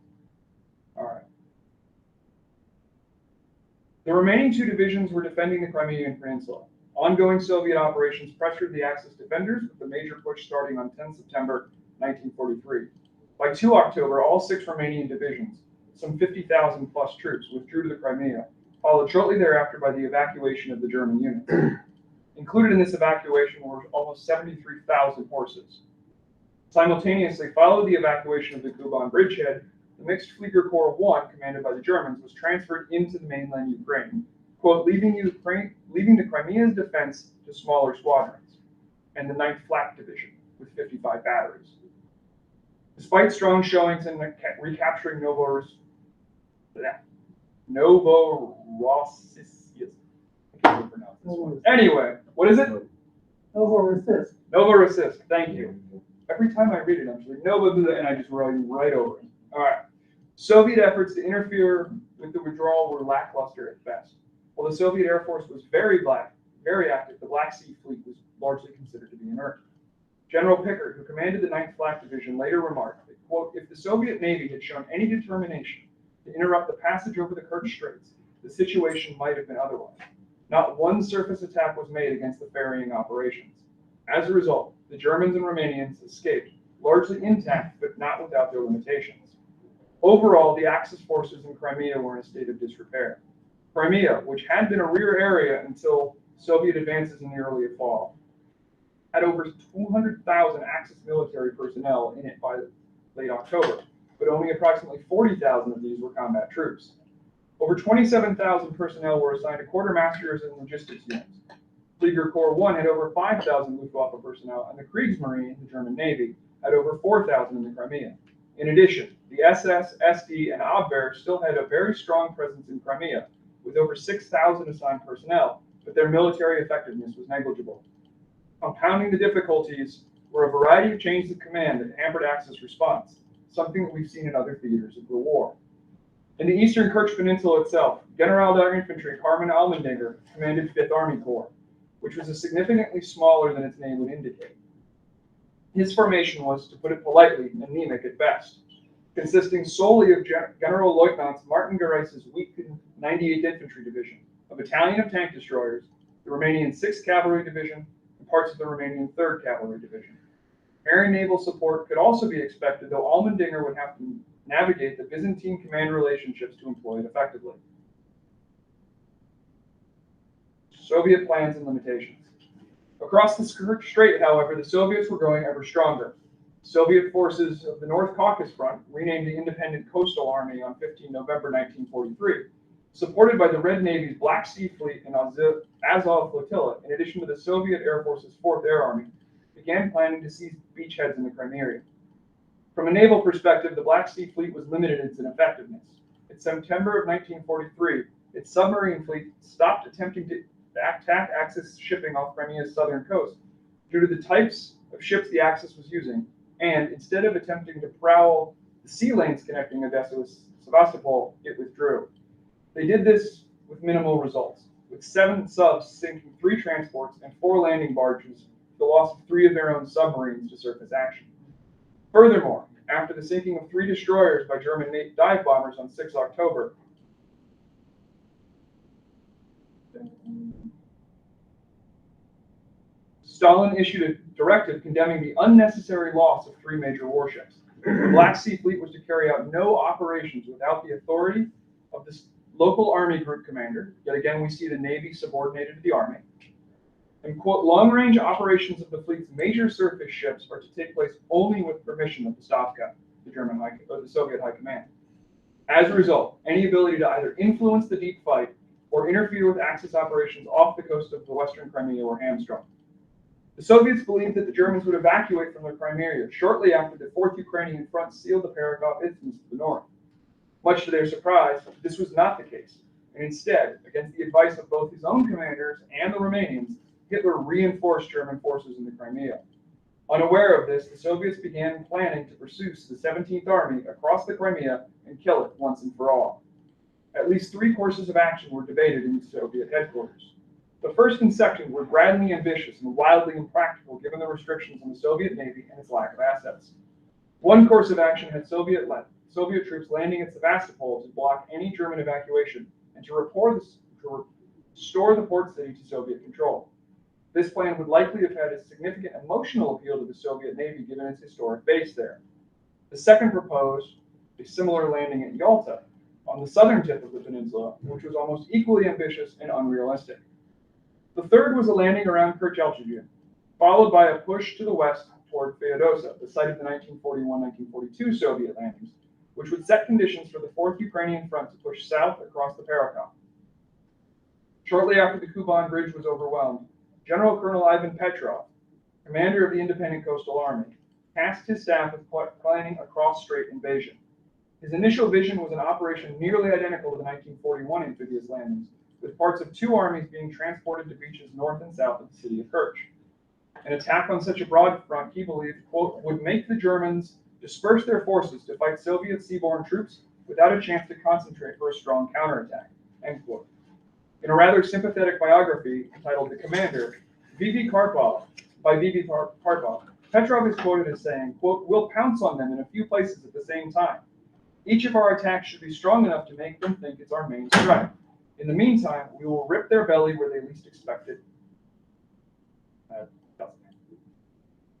All right. The remaining 2 divisions were defending the Crimean Peninsula. Ongoing Soviet operations pressured the Axis defenders, with the major push starting on 10 September 1943. By 2 October, all 6 Romanian divisions, some 50,000 plus troops, withdrew to the Crimea, followed shortly thereafter by the evacuation of the German units. Included in this evacuation were almost 73,000 horses. Simultaneously, followed the evacuation of the Kuban bridgehead, the mixed Flieger Corps 1, commanded by the Germans, was transferred into the mainland Ukraine, quote, leaving the Crimea's defense to smaller squadrons, and the 9th Flak Division, with 55 batteries. Despite strong showings in recapturing Novorossiysk, I can't pronounce this one. Anyway, what is it? Novorossiysk. Novorossiysk, thank you. Every time I read it, I'm just like, Novorossiysk, and I just roll right over it. All right. Soviet efforts to interfere with the withdrawal were lackluster at best. While the Soviet Air Force was very active, the Black Sea Fleet was largely considered to be inert. General Pickard, who commanded the 9th Flak Division, later remarked that, quote, if the Soviet Navy had shown any determination to interrupt the passage over the Kerch Straits, the situation might have been otherwise. Not one surface attack was made against the ferrying operations. As a result, the Germans and Romanians escaped, largely intact, but not without their limitations. Overall, the Axis forces in Crimea were in a state of disrepair. Crimea, which had been a rear area until Soviet advances in the early fall, had over 200,000 Axis military personnel in it by late October, but only approximately 40,000 of these were combat troops. Over 27,000 personnel were assigned to quartermasters and logistics units. Flieger Corps 1 had over 5,000 Luftwaffe personnel, and the Kriegsmarine, the German Navy, had over 4,000 in the Crimea. In addition, the SS, SD, and Abwehr still had a very strong presence in Crimea, with over 6,000 assigned personnel, but their military effectiveness was negligible. Compounding the difficulties were a variety of changes of command that hampered Axis response, something that we've seen in other theaters of the war. In the eastern Kerch Peninsula itself, General der Infantry Carmen Almendinger commanded 5th Army Corps, which was significantly smaller than its name would indicate. His formation was, to put it politely, anemic at best, consisting solely of General Lieutenants Martin Gereis's weakened 98th Infantry Division, a battalion of tank destroyers, the Romanian 6th Cavalry Division, and parts of the Romanian 3rd Cavalry Division. Air and naval support could also be expected, though Almendinger would have to navigate the Byzantine command relationships to employ it effectively. Soviet plans and limitations. Across the Kerch Strait, however, the Soviets were growing ever stronger. Soviet forces of the North Caucasus Front, renamed the Independent Coastal Army on 15 November 1943, supported by the Red Navy's Black Sea Fleet and Azov Flotilla, in addition to the Soviet Air Force's 4th Air Army, began planning to seize beachheads in the Crimea. From a naval perspective, the Black Sea Fleet was limited in its effectiveness. In September of 1943, its submarine fleet stopped attempting to attack Axis shipping off Crimea's southern coast due to the types of ships the Axis was using, and instead of attempting to prowl the sea lanes connecting Odessa with Sevastopol, it withdrew. They did this with minimal results, with 7 subs sinking 3 transports and 4 landing barges, the loss of 3 of their own submarines to surface action. Furthermore, after the sinking of 3 destroyers by German dive bombers on 6 October, Stalin issued a directive condemning the unnecessary loss of 3 major warships. The Black Sea Fleet was to carry out no operations without the authority of the local army group commander. Yet again, we see the Navy subordinated to the Army. And, quote, long-range operations of the fleet's major surface ships are to take place only with permission of the Stavka, the Soviet High Command. As a result, any ability to either influence the deep fight or interfere with Axis operations off the coast of the western Crimea were hamstrung. The Soviets believed that the Germans would evacuate from the Crimea shortly after the 4th Ukrainian Front sealed the Perekop Isthmus to the north. Much to their surprise, this was not the case, and instead, against the advice of both his own commanders and the Romanians, Hitler reinforced German forces in the Crimea. Unaware of this, the Soviets began planning to pursue the 17th Army across the Crimea and kill it once and for all. At least 3 courses of action were debated in Soviet headquarters. The first and second were grandly ambitious and wildly impractical given the restrictions on the Soviet Navy and its lack of assets. One course of action had Soviet troops landing at Sevastopol to block any German evacuation and to restore the port city to Soviet control. This plan would likely have had a significant emotional appeal to the Soviet Navy given its historic base there. The second proposed a similar landing at Yalta, on the southern tip of the peninsula, which was almost equally ambitious and unrealistic. The third was a landing around Kerchalchygin, followed by a push to the west toward Feodosia, the site of the 1941-1942 Soviet landings, which would set conditions for the 4th Ukrainian Front to push south across the Perekop. Shortly after the Kuban Bridge was overwhelmed, General Colonel Ivan Petrov, commander of the Independent Coastal Army, tasked his staff with planning a cross-strait invasion. His initial vision was an operation nearly identical to the 1941 amphibious landings, with parts of 2 armies being transported to beaches north and south of the city of Kerch. An attack on such a broad front, he believed, quote, would make the Germans disperse their forces to fight Soviet seaborne troops without a chance to concentrate for a strong counterattack, end quote. In a rather sympathetic biography entitled The Commander, by V.V. Karpov, Petrov is quoted as saying, quote, we'll pounce on them in a few places at the same time. Each of our attacks should be strong enough to make them think it's our main strike. In the meantime, we will rip their belly where they least expect it.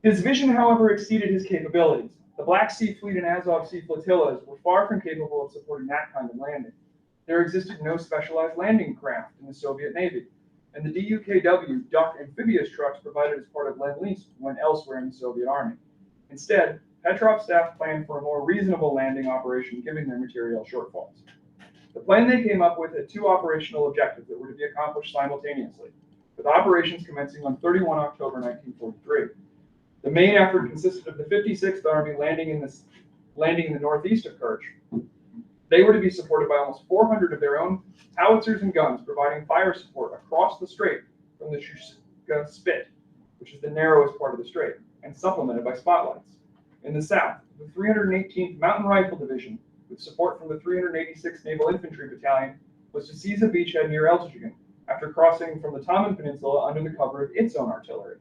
His vision, however, exceeded his capabilities. The Black Sea Fleet and Azov Sea flotillas were far from capable of supporting that kind of landing. There existed no specialized landing craft in the Soviet Navy, and the DUKW duck amphibious trucks provided as part of Lend-Lease went elsewhere in the Soviet Army. Instead, Petrov's staff planned for a more reasonable landing operation given their material shortfalls. The plan they came up with had 2 operational objectives that were to be accomplished simultaneously, with operations commencing on 31 October 1943. The main effort consisted of the 56th Army landing in the northeast of Kerch. They were to be supported by almost 400 of their own howitzers and guns, providing fire support across the strait from the Shushka Spit, which is the narrowest part of the strait, and supplemented by spotlights. In the south, the 318th Mountain Rifle Division, with support from the 386th Naval Infantry Battalion, was to seize a beachhead near Elchygin after crossing from the Taman Peninsula under the cover of its own artillery.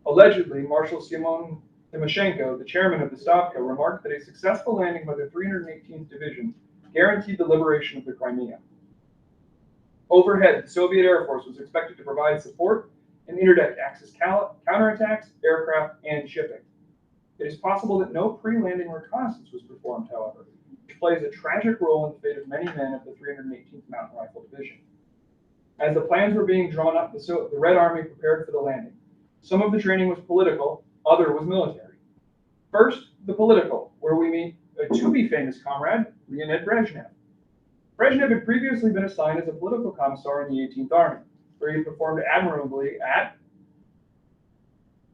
Allegedly, Marshal Semyon Timoshenko, the chairman of the Stavka, remarked that a successful landing by the 318th Division guaranteed the liberation of the Crimea. Overhead, the Soviet Air Force was expected to provide support and interdict Axis counterattacks, aircraft, and shipping. It is possible that no pre-landing reconnaissance was performed, however, which plays a tragic role in the fate of many men of the 318th Mountain Rifle Division. As the plans were being drawn up, the Red Army prepared for the landing. Some of the training was political, other was military. First, the political, where we meet a to-be famous comrade, Leonid Brezhnev. Brezhnev had previously been assigned as a political commissar in the 18th Army, where he performed admirably at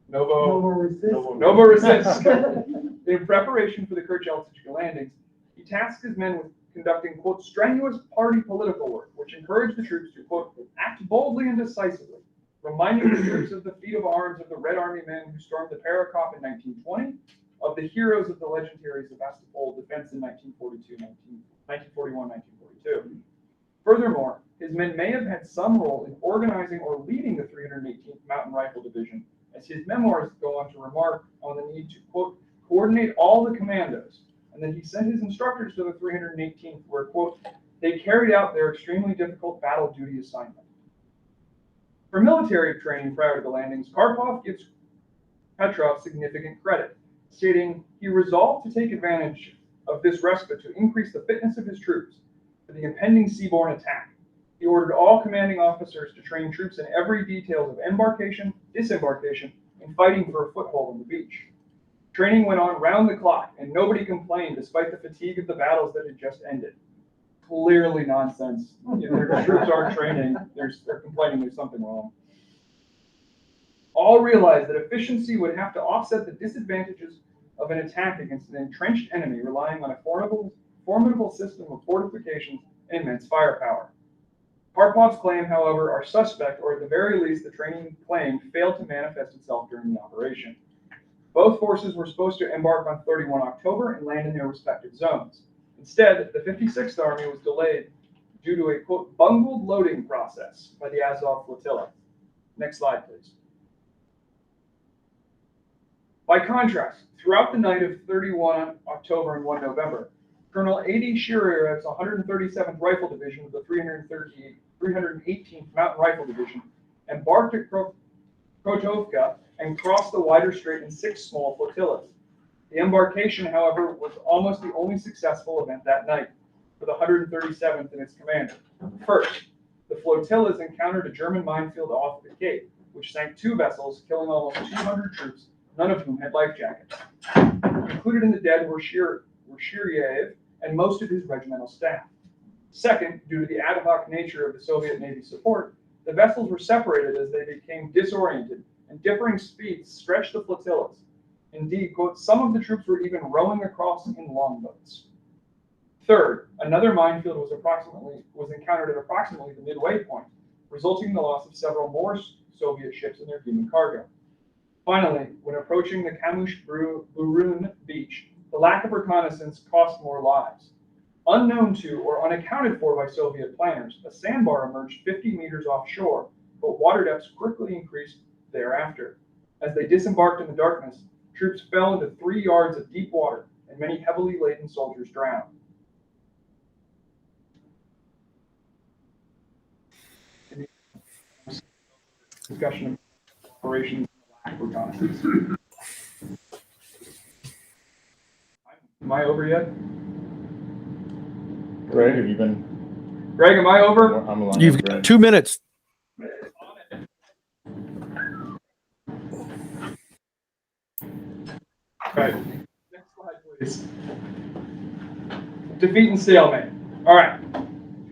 Novorossiysk. In preparation for the Kerch-Eltych landings, he tasked his men with conducting, quote, strenuous party political work, which encouraged the troops to, quote, act boldly and decisively, reminding the troops of the feat of arms of the Red Army men who stormed the Perekop in 1920, of the heroes of the legendary Sevastopol defense in 1941, 1942. Furthermore, his men may have had some role in organizing or leading the 318th Mountain Rifle Division, as his memoirs go on to remark on the need to, quote, coordinate all the commandos, and then he sent his instructors to the 318th where, quote, they carried out their extremely difficult battle duty assignment. For military training prior to the landings, Karpov gives Petrov significant credit, stating he resolved to take advantage of this respite to increase the fitness of his troops for the impending seaborne attack. He ordered all commanding officers to train troops in every detail of embarkation, disembarkation, and fighting for a foothold on the beach. Training went on round the clock, and nobody complained despite the fatigue of the battles that had just ended. Clearly nonsense. If their troops aren't training, they're complaining there's something wrong. All realized that efficiency would have to offset the disadvantages of an attack against an entrenched enemy relying on a formidable system of fortifications and immense firepower. Karpov's claim, however, are suspect, or at the very least, the training claim failed to manifest itself during the operation. Both forces were supposed to embark on 31 October and land in their respective zones. Instead, the 56th Army was delayed due to a, quote, bungled loading process by the Azov flotilla. Next slide, please. By contrast, throughout the night of 31 October and 1 November, Colonel A.D. Shirerev's 137th Rifle Division of the 318th Mountain Rifle Division embarked at Krotovka and crossed the wider strait in 6 small flotillas. The embarkation, however, was almost the only successful event that night for the 137th and its commander. First, the flotillas encountered a German minefield off the Cape, which sank 2 vessels, killing almost 200 troops, none of whom had life jackets. Included in the dead were Shiryev and most of his regimental staff. Second, due to the ad hoc nature of the Soviet Navy support, the vessels were separated as they became disoriented, and differing speeds stretched the flotillas. Indeed, quote, some of the troops were even rowing across in longboats. Third, another minefield was encountered at approximately the midway point, resulting in the loss of several more Soviet ships and their human cargo. Finally, when approaching the Kamush-Burun beach, the lack of reconnaissance cost more lives. Unknown to or unaccounted for by Soviet planners, a sandbar emerged 50 meters offshore, but water depths quickly increased thereafter. As they disembarked in the darkness, troops fell into 3 yards of deep water, and many heavily laden soldiers drowned. Discussion of operations and lack of reconnaissance. Am I over yet? Greg, have you been? Greg, am I over? I'm aligned You've with got Greg. 2 minutes. Right. Next slide, please. Defeat and stalemate. All right.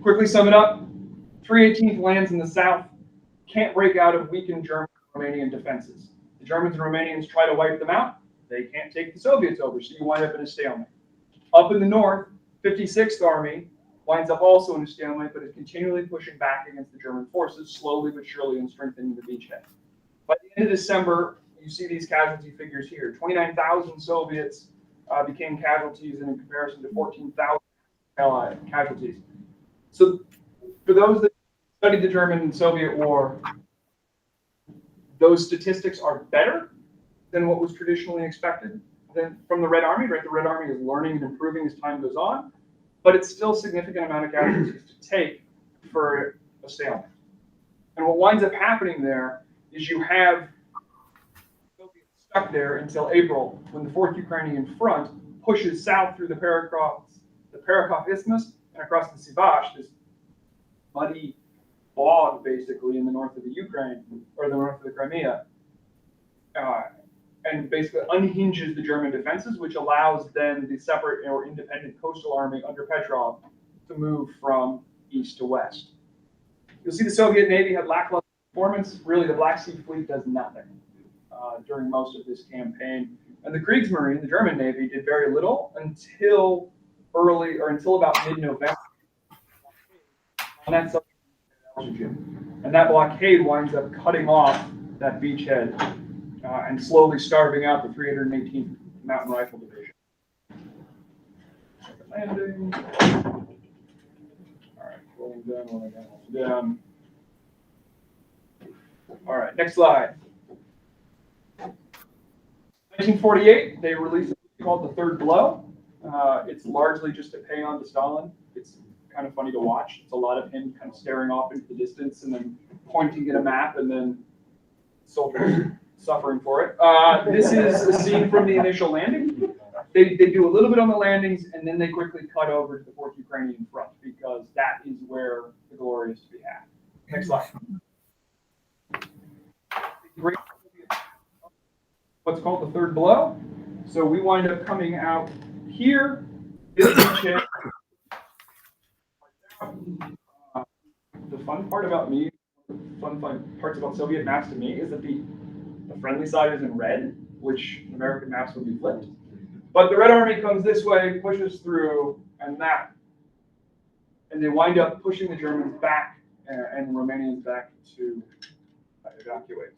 Quickly sum it up. 318th lands in the south, can't break out of weakened German and Romanian defenses. The Germans and Romanians try to wipe them out. They can't take the Soviets over, so you wind up in a stalemate. Up in the north, 56th Army winds up also in a stalemate, but is continually pushing back against the German forces, slowly but surely, and strengthening the beachhead. By the end of December, you see these casualty figures here. 29,000 Soviets became casualties, and in comparison to 14,000 Allied casualties. So for those that studied the German and Soviet War, those statistics are better than what was traditionally expected from the Red Army, right? The Red Army is learning and improving as time goes on, but it's still a significant amount of casualties to take for a stalemate. And what winds up happening there is you have Soviets stuck there until April, when the 4th Ukrainian Front pushes south through the Perekop Isthmus and across the Sivash, this muddy bog, basically, in the north of the Ukraine, or the north of the Crimea. and basically unhinges the German defenses, which allows then the separate or independent coastal army under Petrov to move from east to west. You'll see the Soviet Navy had lackluster performance. Really, the Black Sea Fleet does nothing during most of this campaign. And the Kriegsmarine, the German Navy, did very little until about mid-November. And that's and that blockade winds up cutting off that beachhead and slowly starving out the 318th Mountain Rifle Division. Landing. All right, rolling down. All right, next slide. 1948, they released something called The Third Blow. It's largely just a paean to Stalin. It's kind of funny to watch. It's a lot of him kind of staring off into the distance and then pointing at a map and then soldiers suffering for it. This is a scene from the initial landing. They do a little bit on the landings and then they quickly cut over to the Fourth Ukrainian Front because that is where the glory is to be had. Next slide. What's called the third blow. So we wind up coming out here. This beachhead. The fun part about me, fun parts about Soviet maps to me is that the friendly side is in red, which American maps would be flipped. But the Red Army comes this way, pushes through, and they wind up pushing the Germans back and the Romanians back to evacuate.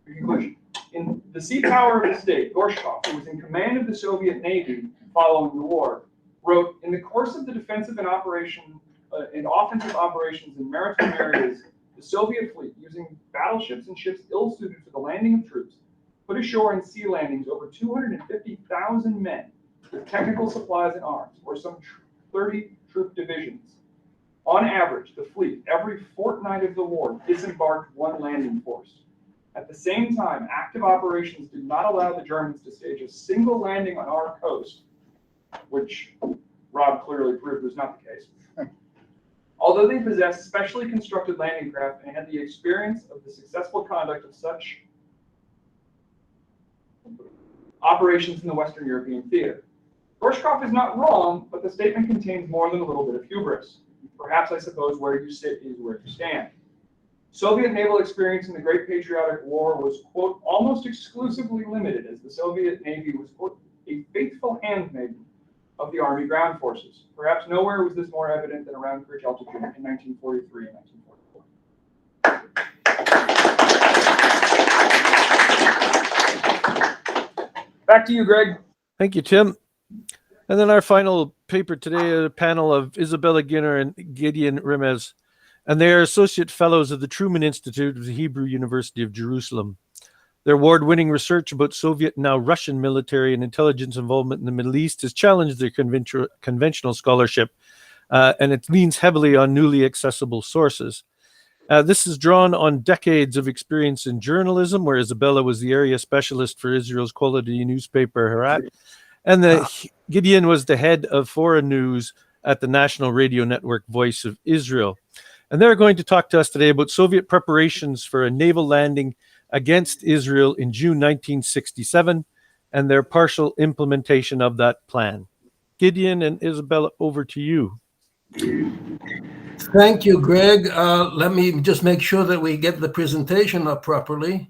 Conclusion. In the sea power of the state, Gorshkov, who was in command of the Soviet Navy following the war, wrote, in the course of the defensive and offensive operations in maritime areas, the Soviet fleet, using battleships and ships ill-suited for the landing of troops, put ashore in sea landings over 250,000 men with technical supplies and arms, or some 30 troop divisions. On average, the fleet, every fortnight of the war, disembarked one landing force. At the same time, active operations did not allow the Germans to stage a single landing on our coast, which Rob clearly proved was not the case. Although they possessed specially constructed landing craft and had the experience of the successful conduct of such operations in the Western European theater. Gorshkov is not wrong, but the statement contains more than a little bit of hubris. Perhaps, I suppose, where you sit is where you stand. Soviet naval experience in the Great Patriotic War was, quote, almost exclusively limited, as the Soviet Navy was, quote, a faithful handmaiden of the Army ground forces. Perhaps nowhere was this more evident than around Crimea in 1943 and 1944. Back to you, Greg. Thank you, Tim. And then our final paper today, a panel of Isabella Ginner and Gideon Remez. And they are associate fellows of the Truman Institute of the Hebrew University of Jerusalem. Their award-winning research about Soviet, now Russian military and intelligence involvement in the Middle East has challenged their conventional scholarship, and it leans heavily on newly accessible sources. This is drawn on decades of experience in journalism, where Isabella was the area specialist for Israel's quality newspaper, Harat, and Gideon was the head of foreign news at the national radio network Voice of Israel. And they're going to talk to us today about Soviet preparations for a naval landing against Israel in June 1967 and their partial implementation of that plan. Gideon and Isabella, over to you. Thank you, Greg. Let me just make sure that we get the presentation up properly.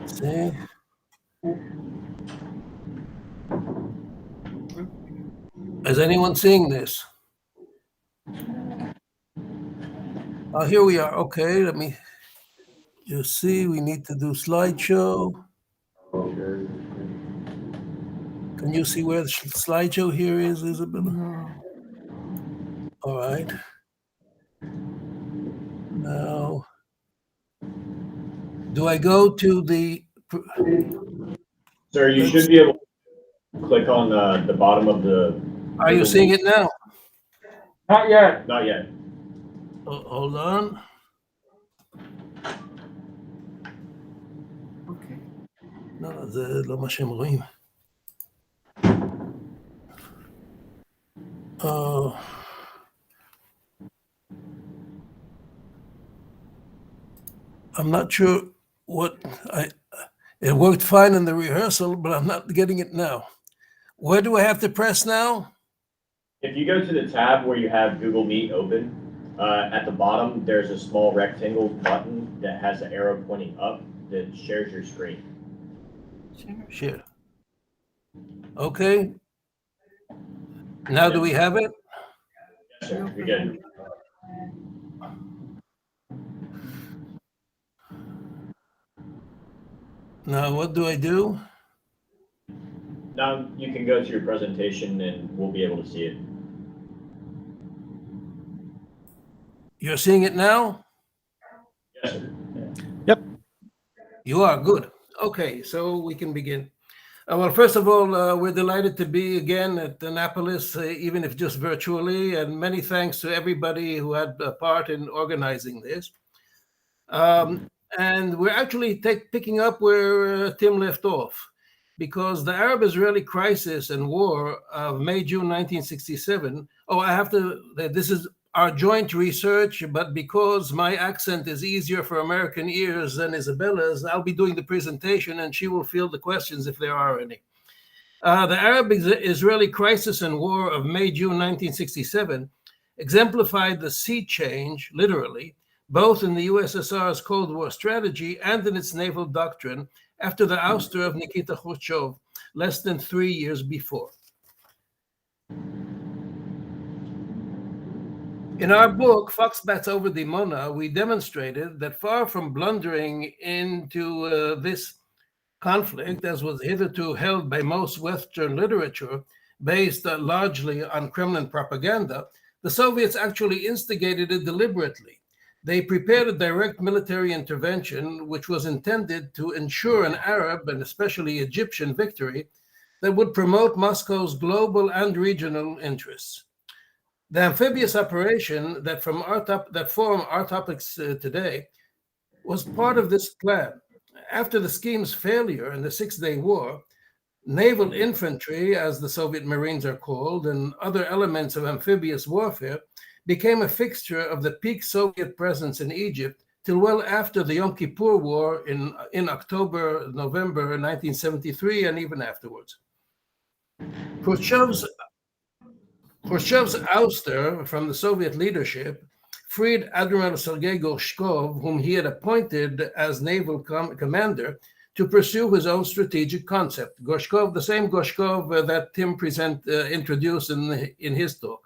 Let's see. Is anyone seeing this? Oh, here we are. Okay, let me just see. We need to do slideshow. Can you see where the slideshow here is, Isabella? All right. Now, do I go to the... Sir, you should be able to click on the bottom of the... Are you seeing it now? Not yet. Not yet. Oh, hold on. Okay. לא, זה לא מה שהם רואים. I'm not sure what it worked fine in the rehearsal, but I'm not getting it now. Where do I have to press now? If you go to the tab where you have Google Meet open, at the bottom, there's a small rectangle button that has the arrow pointing up that shares your screen. Share. Okay. Now do we have it? Yes, sir. You're good. Now what do I do? Now you can go to your presentation and we'll be able to see it. You're seeing it now? Yes, sir. Yep. You are good. Okay, so we can begin. Well, first of all, we're delighted to be again at Annapolis, even if just virtually, and many thanks to everybody who had a part in organizing this. And we're actually picking up where Tim left off, because the Arab-Israeli crisis and war of May-June 1967. Oh, I have to, this is our joint research, but because my accent is easier for American ears than Isabella's, I'll be doing the presentation and she will field the questions if there are any. The Arab-Israeli crisis and war of May-June 1967 exemplified the sea change, literally, both in the USSR's Cold War strategy and in its naval doctrine after the ouster of Nikita Khrushchev less than 3 years before. In our book, Foxbats over Dimona, we demonstrated that far from blundering into this conflict, as was hitherto held by most Western literature, based largely on Kremlin propaganda, the Soviets actually instigated it deliberately. They prepared a direct military intervention, which was intended to ensure an Arab and especially Egyptian victory that would promote Moscow's global and regional interests. The amphibious operation that form our topics today was part of this plan. After the scheme's failure in the Six-Day War, naval infantry, as the Soviet Marines are called, and other elements of amphibious warfare became a fixture of the peak Soviet presence in Egypt till well after the Yom Kippur War in October, November 1973, and even afterwards. Khrushchev's ouster from the Soviet leadership freed Admiral Sergei Gorshkov, whom he had appointed as naval commander, to pursue his own strategic concept. Gorshkov, the same Gorshkov that Tim introduced in his talk.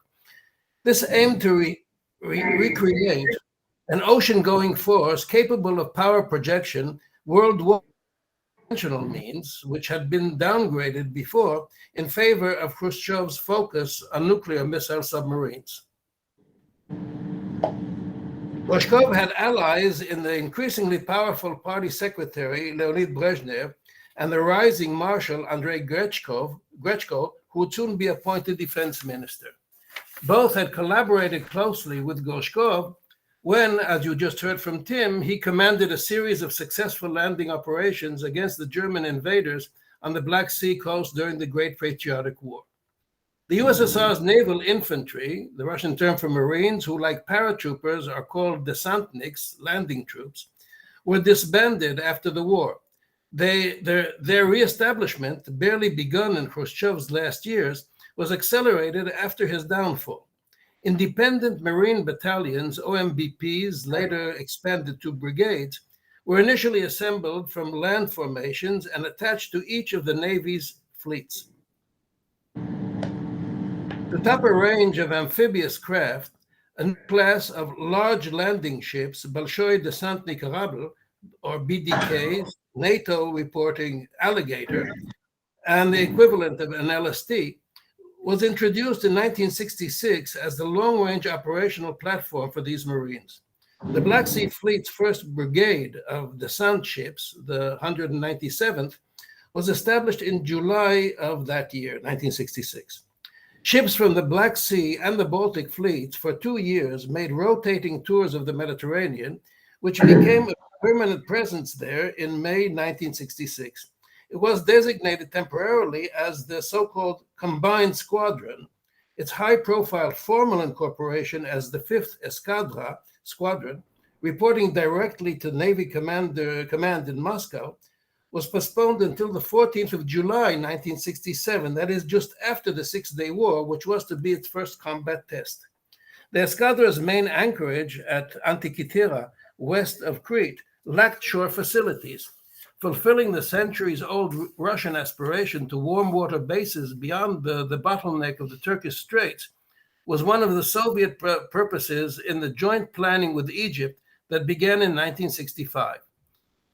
This aimed to recreate an ocean-going force capable of power projection worldwide conventional means, which had been downgraded before in favor of Khrushchev's focus on nuclear missile submarines. Gorshkov had allies in the increasingly powerful party secretary Leonid Brezhnev and the rising Marshal Andrei Grechko, who would soon be appointed defense minister. Both had collaborated closely with Gorshkov when, as you just heard from Tim, he commanded a series of successful landing operations against the German invaders on the Black Sea coast during the Great Patriotic War. The USSR's naval infantry, the Russian term for Marines, who like paratroopers are called desantniks, landing troops, were disbanded after the war. Their reestablishment, barely begun in Khrushchev's last years, was accelerated after his downfall. Independent Marine battalions, OMBPs, later expanded to brigades, were initially assembled from land formations and attached to each of the Navy's fleets. To top a range of amphibious craft, a new class of large landing ships, Bolshoi Desantnik Kорабль, or BDKs, NATO reporting Alligator, and the equivalent of an LST, was introduced in 1966 as the long-range operational platform for these Marines. The Black Sea Fleet's first brigade of descent ships, the 197th, was established in July of that year, 1966. Ships from the Black Sea and the Baltic fleets for 2 years made rotating tours of the Mediterranean, which became a permanent presence there in May 1966. It was designated temporarily as the so-called Combined Squadron. Its high-profile formal incorporation as the 5th Squadron reporting directly to Navy Command in Moscow, was postponed until the 14th of July, 1967. That is just after the Six-Day War, which was to be its first combat test. The escadra's main anchorage at Antikythera, west of Crete, lacked shore facilities. Fulfilling the centuries-old Russian aspiration to warm water bases beyond the bottleneck of the Turkish Straits was one of the Soviet purposes in the joint planning with Egypt that began in 1965.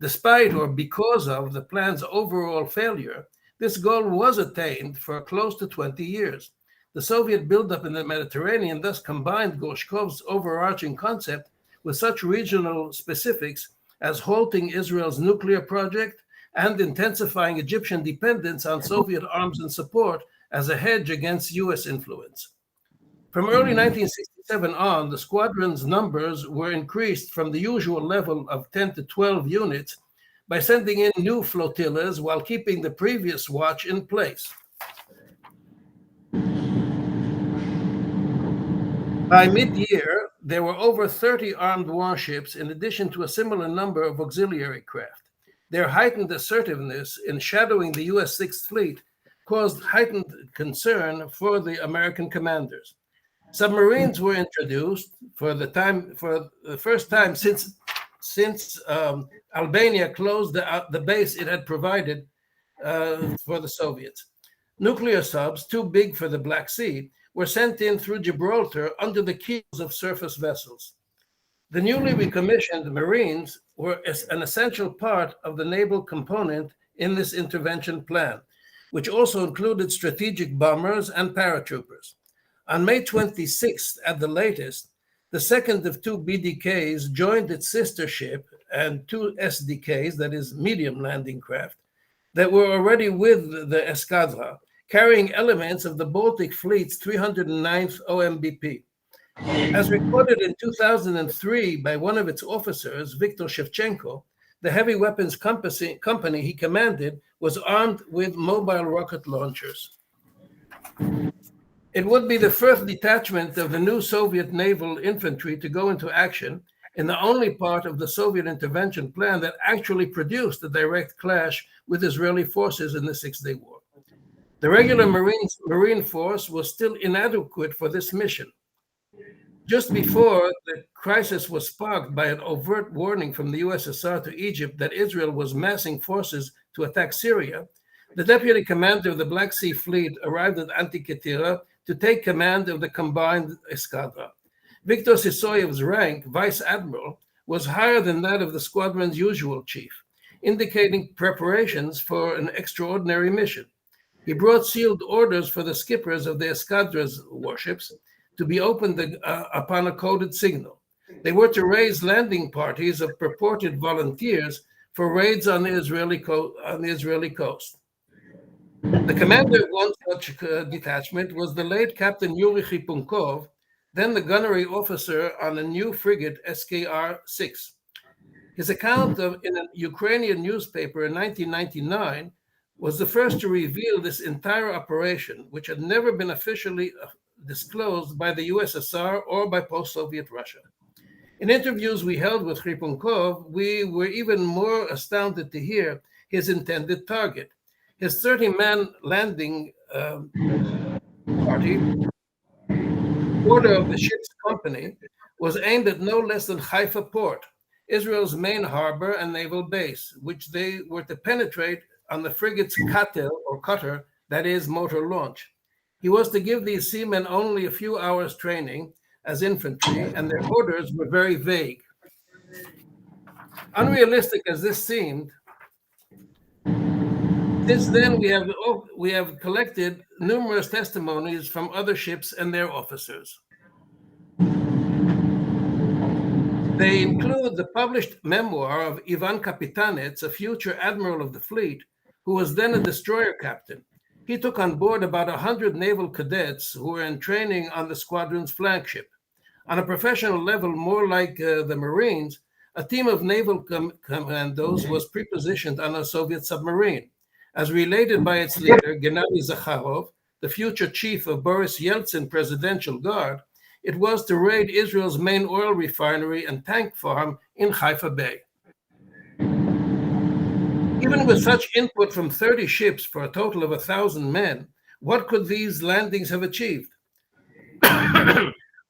Despite or because of the plan's overall failure, this goal was attained for close to 20 years. The Soviet buildup in the Mediterranean thus combined Gorshkov's overarching concept with such regional specifics as halting Israel's nuclear project and intensifying Egyptian dependence on Soviet arms and support as a hedge against U.S. influence. From early 1967 on, the squadron's numbers were increased from the usual level of 10 to 12 units by sending in new flotillas while keeping the previous watch in place. By mid-year, there were over 30 armed warships in addition to a similar number of auxiliary craft. Their heightened assertiveness in shadowing the U.S. Sixth Fleet caused heightened concern for the American commanders. Submarines were introduced for the first time since Albania closed the base it had provided for the Soviets. Nuclear subs, too big for the Black Sea, were sent in through Gibraltar under the keels of surface vessels. The newly recommissioned Marines were an essential part of the naval component in this intervention plan, which also included strategic bombers and paratroopers. On May 26th, at the latest, the second of two BDKs joined its sister ship and two SDKs, that is medium landing craft, that were already with the escadra, carrying elements of the Baltic Fleet's 309th OMBP. As recorded in 2003 by one of its officers, Viktor Shevchenko, the heavy weapons company he commanded was armed with mobile rocket launchers. It would be the first detachment of the new Soviet naval infantry to go into action in the only part of the Soviet intervention plan that actually produced a direct clash with Israeli forces in the Six-Day War. The regular Marine force was still inadequate for this mission. Just before the crisis was sparked by an overt warning from the USSR to Egypt that Israel was massing forces to attack Syria, the deputy commander of the Black Sea Fleet arrived at Antikythera to take command of the combined escadra. Viktor Sysoyev's rank, vice admiral, was higher than that of the squadron's usual chief, indicating preparations for an extraordinary mission. He brought sealed orders for the skippers of the escadra's warships to be opened upon a coded signal. They were to raise landing parties of purported volunteers for raids on the Israeli coast. The commander of one such detachment was the late Captain Yuri Khipunkov, then the gunnery officer on a new frigate SKR-6. His account in a Ukrainian newspaper in 1999 was the first to reveal this entire operation, which had never been officially disclosed by the USSR or by post-Soviet Russia. In interviews we held with Khipunkov, we were even more astounded to hear his intended target. His 30-man landing party, order of the ship's company, was aimed at no less than Haifa port, Israel's main harbor and naval base, which they were to penetrate on the frigate's cutter, that is, motor launch. He was to give these seamen only a few hours training as infantry, and their orders were very vague. Unrealistic as this seemed, since then we have collected numerous testimonies from other ships and their officers. They include the published memoir of Ivan Kapitanets, a future admiral of the fleet, who was then a destroyer captain. He took on board about 100 naval cadets who were in training on the squadron's flagship. On a professional level, more like the Marines, a team of naval commandos was prepositioned on a Soviet submarine. As related by its leader, Gennady Zakharov, the future chief of Boris Yeltsin Presidential Guard, it was to raid Israel's main oil refinery and tank farm in Haifa Bay. Even with such input from 30 ships for a total of 1,000 men, what could these landings have achieved?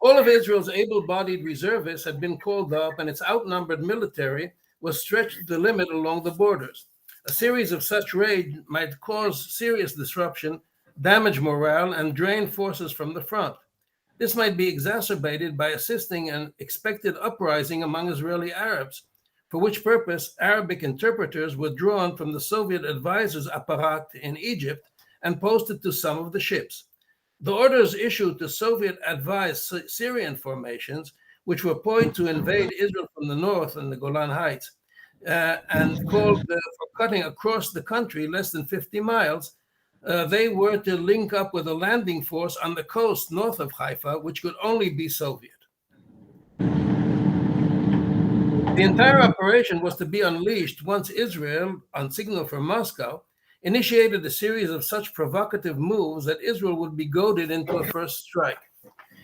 All of Israel's able-bodied reservists had been called up, and its outnumbered military was stretched to the limit along the borders. A series of such raids might cause serious disruption, damage morale, and drain forces from the front. This might be exacerbated by assisting an expected uprising among Israeli Arabs, for which purpose Arabic interpreters were drawn from the Soviet advisors' apparat in Egypt and posted to some of the ships. The orders issued to Soviet-advised Syrian formations, which were poised to invade Israel from the north and the Golan Heights, and called for cutting across the country less than 50 miles, they were to link up with a landing force on the coast north of Haifa, which could only be Soviet. The entire operation was to be unleashed once Israel, on signal from Moscow, initiated a series of such provocative moves that Israel would be goaded into a first strike.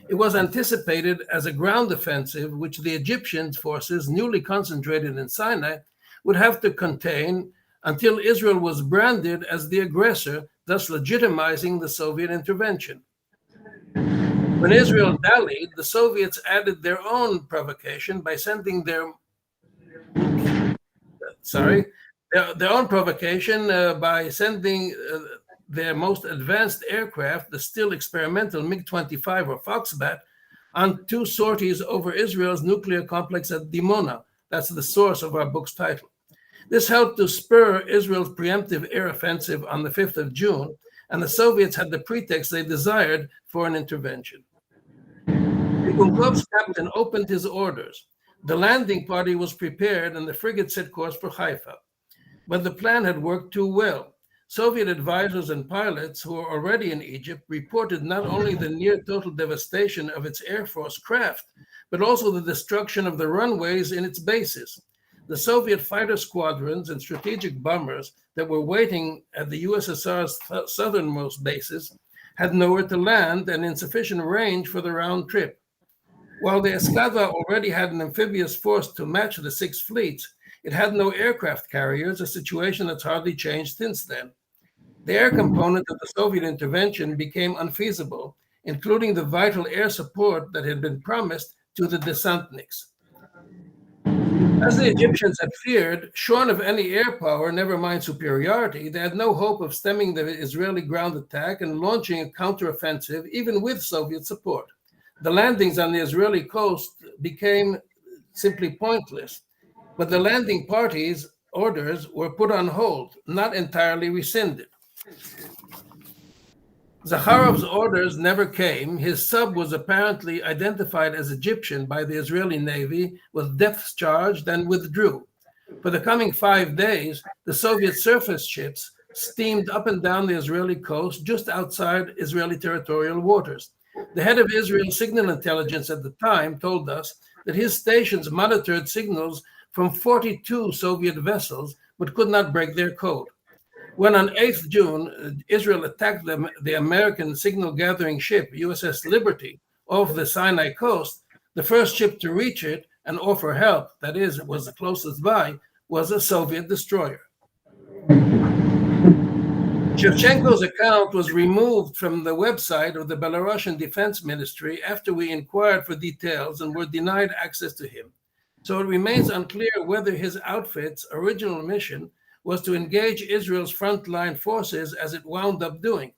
It was anticipated as a ground offensive, which the Egyptian forces, newly concentrated in Sinai, would have to contain until Israel was branded as the aggressor, thus legitimizing the Soviet intervention. When Israel dallied, the Soviets added their own provocation by sending their most advanced aircraft, the still experimental MiG-25 or Foxbat, on 2 sorties over Israel's nuclear complex at Dimona. That's the source of our book's title. This helped to spur Israel's preemptive air offensive on the 5th of June, and the Soviets had the pretext they desired for an intervention. The Ungov's captain opened his orders. The landing party was prepared, and the frigate set course for Haifa. But the plan had worked too well. Soviet advisors and pilots who were already in Egypt reported not only the near total devastation of its Air Force craft, but also the destruction of the runways in its bases. The Soviet fighter squadrons and strategic bombers that were waiting at the USSR's southernmost bases had nowhere to land and insufficient range for the round trip. While the Escadra already had an amphibious force to match the 6 fleets, it had no aircraft carriers, a situation that's hardly changed since then. The air component of the Soviet intervention became unfeasible, including the vital air support that had been promised to the desantniks. As the Egyptians had feared, shorn of any air power, never mind superiority, they had no hope of stemming the Israeli ground attack and launching a counteroffensive, even with Soviet support. The landings on the Israeli coast became simply pointless, but the landing party's orders were put on hold, not entirely rescinded. Zakharov's orders never came. His sub was apparently identified as Egyptian by the Israeli Navy, was depth charged, and withdrew. For the coming 5 days, the Soviet surface ships steamed up and down the Israeli coast just outside Israeli territorial waters. The head of Israel's signal intelligence at the time told us that his stations monitored signals from 42 Soviet vessels, but could not break their code. When on 8th June, Israel attacked the American signal-gathering ship, USS Liberty, off the Sinai coast, the first ship to reach it and offer help, that is, it was the closest by, was a Soviet destroyer. Shevchenko's account was removed from the website of the Belarusian Defense Ministry after we inquired for details and were denied access to him. So it remains unclear whether his outfit's original mission was to engage Israel's frontline forces as it wound up doing.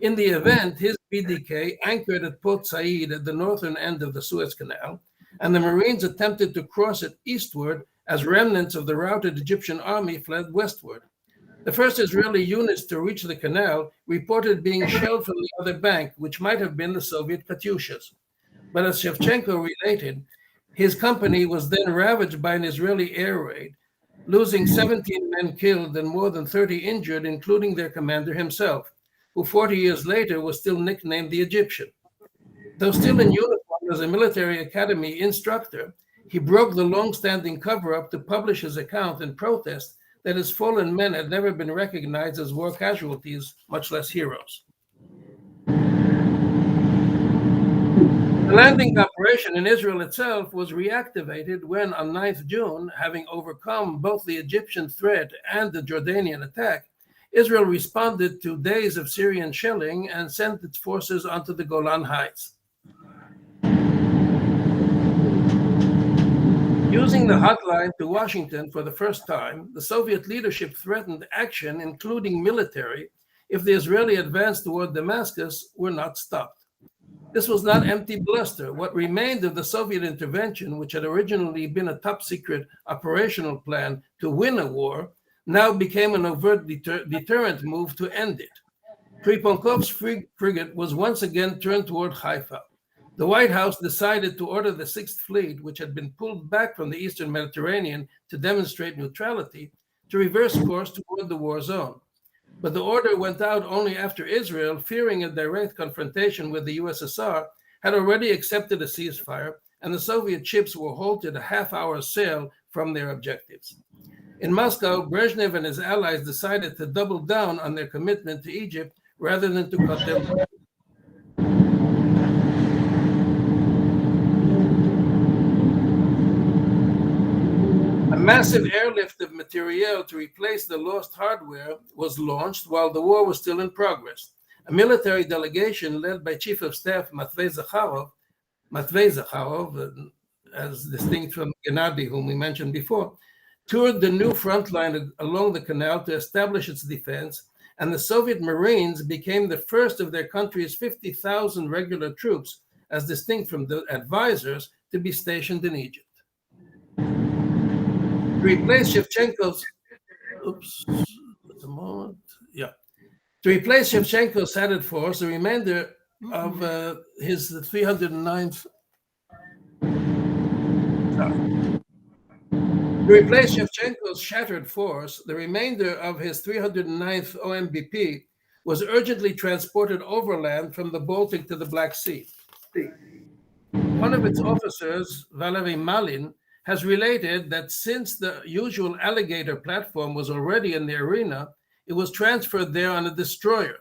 In the event, his BDK anchored at Port Said at the northern end of the Suez Canal, and the Marines attempted to cross it eastward as remnants of the routed Egyptian army fled westward. The first Israeli units to reach the canal reported being shelled from the other bank, which might have been the Soviet Katyushas. But as Shevchenko related, his company was then ravaged by an Israeli air raid, losing 17 men killed and more than 30 injured, including their commander himself, who 40 years later was still nicknamed the Egyptian. Though still in uniform as a military academy instructor, he broke the long-standing cover-up to publish his account in protest that his fallen men had never been recognized as war casualties, much less heroes. The landing operation in Israel itself was reactivated when, on 9th June, having overcome both the Egyptian threat and the Jordanian attack, Israel responded to days of Syrian shelling and sent its forces onto the Golan Heights. Using the hotline to Washington for the first time, the Soviet leadership threatened action, including military, if the Israeli advance toward Damascus were not stopped. This was not empty bluster. What remained of the Soviet intervention, which had originally been a top-secret operational plan to win a war, now became an overt deterrent move to end it. Priponkov's frigate was once again turned toward Haifa. The White House decided to order the Sixth Fleet, which had been pulled back from the Eastern Mediterranean to demonstrate neutrality, to reverse course toward the war zone. But the order went out only after Israel, fearing a direct confrontation with the USSR, had already accepted a ceasefire, and the Soviet ships were halted a half-hour sail from their objectives. In Moscow, Brezhnev and his allies decided to double down on their commitment to Egypt rather than to cut them off. A massive airlift of materiel to replace the lost hardware was launched while the war was still in progress. A military delegation led by Chief of Staff Matvei Zakharov, as distinct from Gennady, whom we mentioned before, toured the new front line along the canal to establish its defense, and the Soviet Marines became the first of their country's 50,000 regular troops, as distinct from the advisors, to be stationed in Egypt. To replace Shevchenko's added force, the remainder of his 309th. To replace Shevchenko's shattered force, the remainder of his 309th OMBP was urgently transported overland from the Baltic to the Black Sea. One of its officers, Valery Malin, has related that since the usual alligator platform was already in the arena, it was transferred there on a destroyer.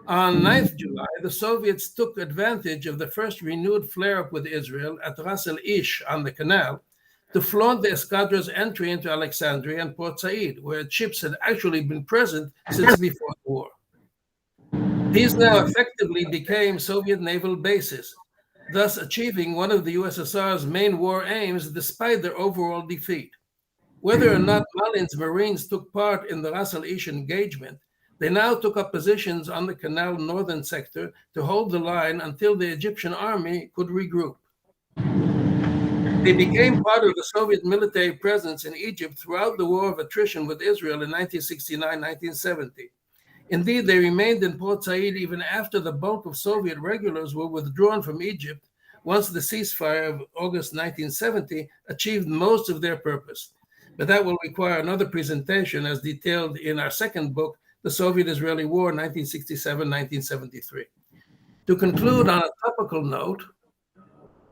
On 9th July, the Soviets took advantage of the first renewed flare-up with Israel at Ras el-Ish on the canal to flaunt the escadron's entry into Alexandria and Port Said, where its ships had actually been present since before the war. These now effectively became Soviet naval bases, thus achieving one of the USSR's main war aims despite their overall defeat. Whether or not Malin's Marines took part in the Ras el-Ish engagement, they now took up positions on the canal northern sector to hold the line until the Egyptian army could regroup. They became part of the Soviet military presence in Egypt throughout the war of attrition with Israel in 1969-1970. Indeed, they remained in Port Said even after the bulk of Soviet regulars were withdrawn from Egypt, once the ceasefire of August 1970 achieved most of their purpose. But that will require another presentation, as detailed in our second book, The Soviet-Israeli War, 1967-1973. To conclude on a topical note,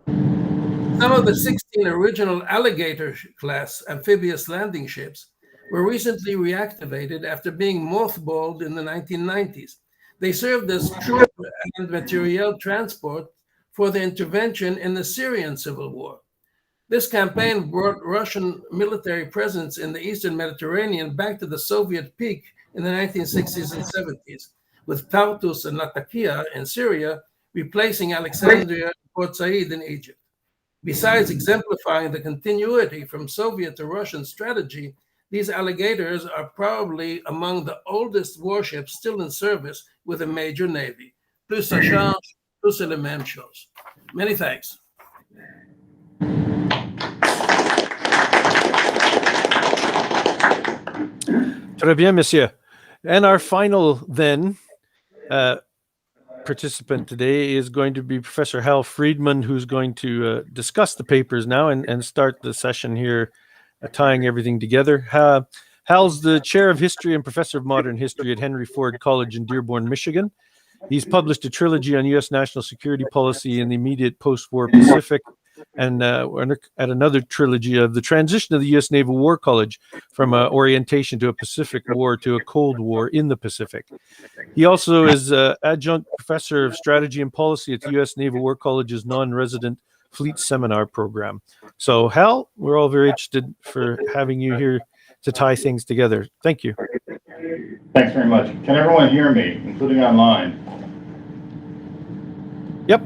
some of the 16 original Alligator-class amphibious landing ships were recently reactivated after being mothballed in the 1990s. They served as troop and materiel transport for the intervention in the Syrian civil war. This campaign brought Russian military presence in the Eastern Mediterranean back to the Soviet peak in the 1960s and 70s, with Tartus and Latakia in Syria replacing Alexandria and Port Said in Egypt. Besides exemplifying the continuity from Soviet to Russian strategy, these alligators are probably among the oldest warships still in service with a major navy. Plus ça change, plus c'est la même chose. Many thanks. Très bien, monsieur. And our final, then, participant today is going to be Professor Hal Friedman, who's going to discuss the papers now and start the session here, tying everything together. Hal's the chair of history and professor of modern history at Henry Ford College in Dearborn, Michigan. He's published a trilogy on U.S. national security policy in the immediate post-war Pacific, And we're at another trilogy of the transition of the U.S. Naval War College from orientation to a Pacific War to a Cold War in the Pacific. He also is adjunct professor of strategy and policy at the U.S. Naval War College's non-resident fleet seminar program. So, Hal, we're all very interested for having you here to tie things together. Thank you. Thanks very much. Can everyone hear me, including online? Yep.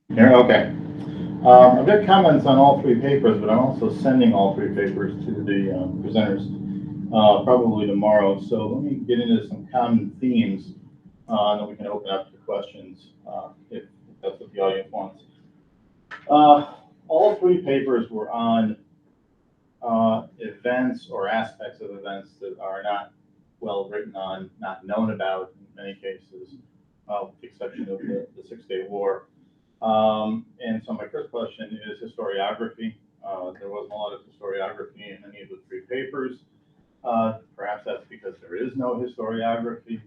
Here, okay. I've got comments on all three papers, but I'm also sending all three papers to the presenters probably tomorrow. So let me get into some common themes, and then we can open up to questions if that's what the audience wants. All three papers were on events or aspects of events that are not well written on, not known about in many cases, with the exception of the 6-Day War. And so my first question is historiography. There wasn't a lot of historiography in any of the three papers. Perhaps that's because there is no historiography,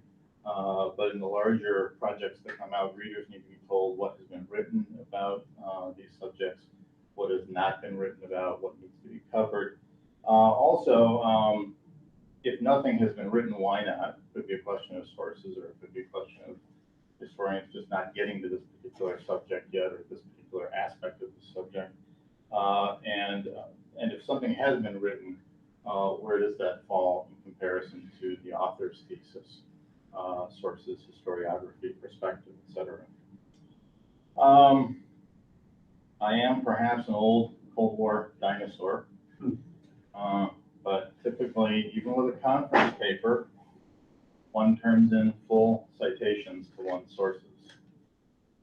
but in the larger projects that come out, readers need to be told what has been written about these subjects, what has not been written about, what needs to be covered. Also, if nothing has been written, why not? It could be a question of sources, or it could be a question of historians just not getting to this particular subject yet, or this particular aspect of the subject. And if something has been written, where does that fall in comparison to the author's thesis, sources, historiography, perspective, etc. I am perhaps an old Cold War dinosaur, but typically, even with a conference paper, one turns in full citations to one's sources.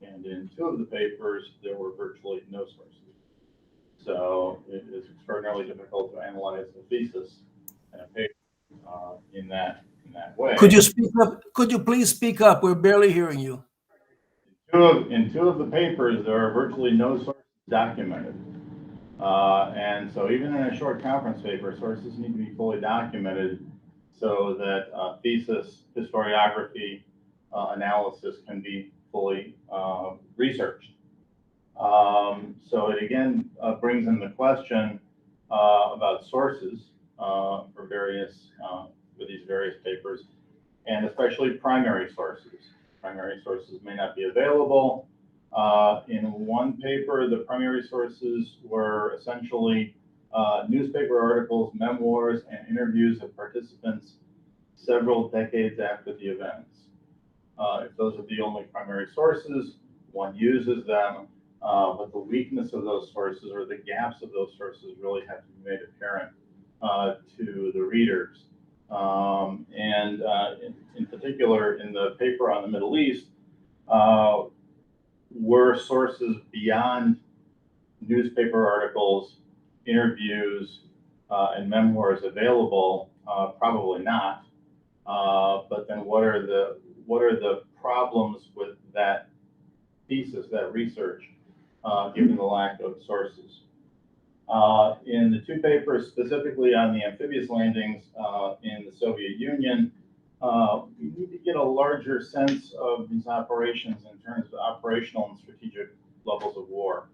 And in two of the papers, there were virtually no sources. So it is extraordinarily difficult to analyze the thesis in a paper in that way. Could you speak up? Could you please speak up? We're barely hearing you. In two of the papers, there are virtually no sources documented. And so even in a short conference paper, sources need to be fully documented so that thesis, historiography, analysis can be fully researched. So it again brings in the question about sources for these various papers, and especially primary sources. Primary sources may not be available. In one paper, the primary sources were essentially newspaper articles, memoirs, and interviews of participants several decades after the events. If those are the only primary sources, one uses them, but the weakness of those sources or the gaps of those sources really have to be made apparent to the readers. In particular, in the paper on the Middle East, were sources beyond newspaper articles, interviews, and memoirs available? Probably not. But then what are the problems with that thesis, that research, given the lack of sources? In the two papers, specifically on the amphibious landings in the Soviet Union, we need to get a larger sense of these operations in terms of operational and strategic levels of war.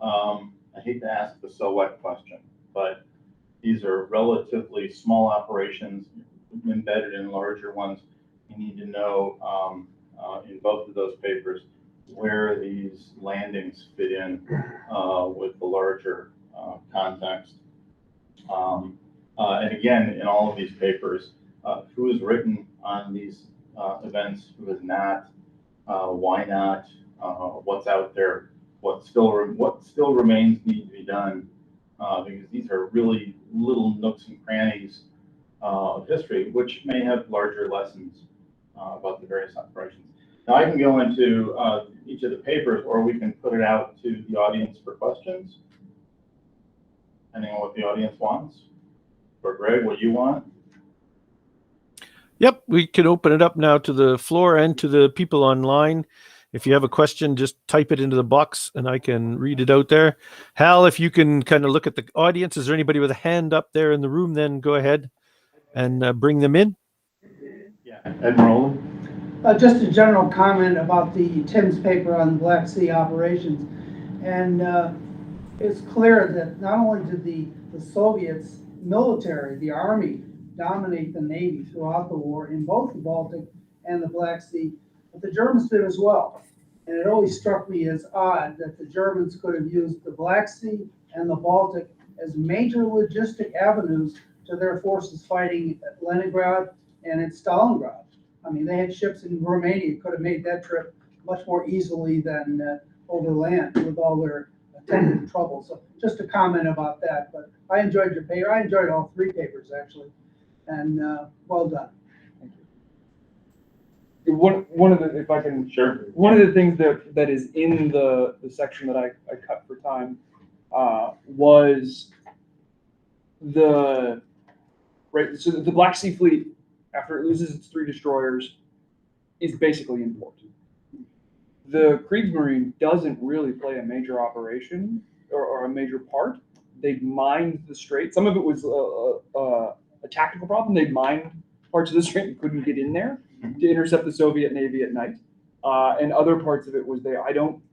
I hate to ask the so what question, but these are relatively small operations embedded in larger ones. You need to know in both of those papers where these landings fit in with the larger context. And again, in all of these papers, who has written on these events, who has not, why not, what's out there, what still remains need to be done, because these are really little nooks and crannies of history, which may have larger lessons about the various operations. Now I can go into each of the papers, or we can put it out to the audience for questions, depending on what the audience wants. Or Greg, what you want? Yep, we can open it up now to the floor and to the people online. If you have a question, just type it into the box and I can read it out there. Hal, if you can kind of look at the audience, is there anybody with a hand up there in the room? Then go ahead and bring them in. Yeah, Admiral. Just a general comment about the Tim's paper on Black Sea operations. And it's clear that not only did the Soviets military, the army, dominate the Navy throughout the war in both the Baltic and the Black Sea, but the Germans did as well. And it always struck me as odd that the Germans could have used the Black Sea and the Baltic as major logistic avenues to their forces fighting at Leningrad and at Stalingrad. I mean, they had ships in Romania, could have made that trip much more easily than over land with all their attendant trouble. So just a comment about that. But I enjoyed your paper. I enjoyed all three papers, actually. And well done. One of the, if I can, Sure. one of the things that is in the section that I cut for time was the, right, so the Black Sea Fleet, after it loses its 3 destroyers, is basically in port. The Kriegsmarine doesn't really play a major operation or a major part. They mined the strait. Some of it was a tactical problem. They mined parts of the strait and couldn't get in there to intercept the Soviet Navy at night. And other parts of it was there. I don't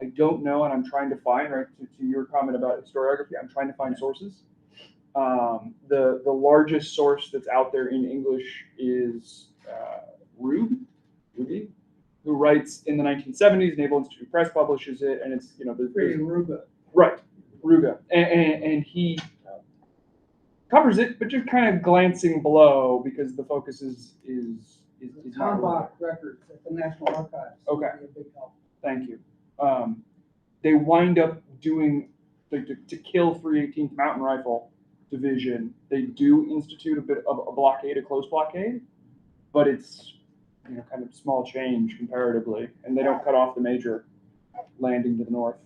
know, and I'm trying to find, right, to your comment about historiography, I'm trying to find sources. The largest source that's out there in English is Ruby, who writes in the 1970s. Naval Institute Press publishes it, and it's, Ruga. right, Ruga, and he covers it, but just kind of glancing below because the focus is not really. Tombach records at the National Archives. Okay. Would be a big help. Thank you. They wind up doing, to kill 318th Mountain Rifle Division, they do institute a bit of a blockade, a close blockade, but it's kind of small change comparatively, and they don't cut off the major landing to the north.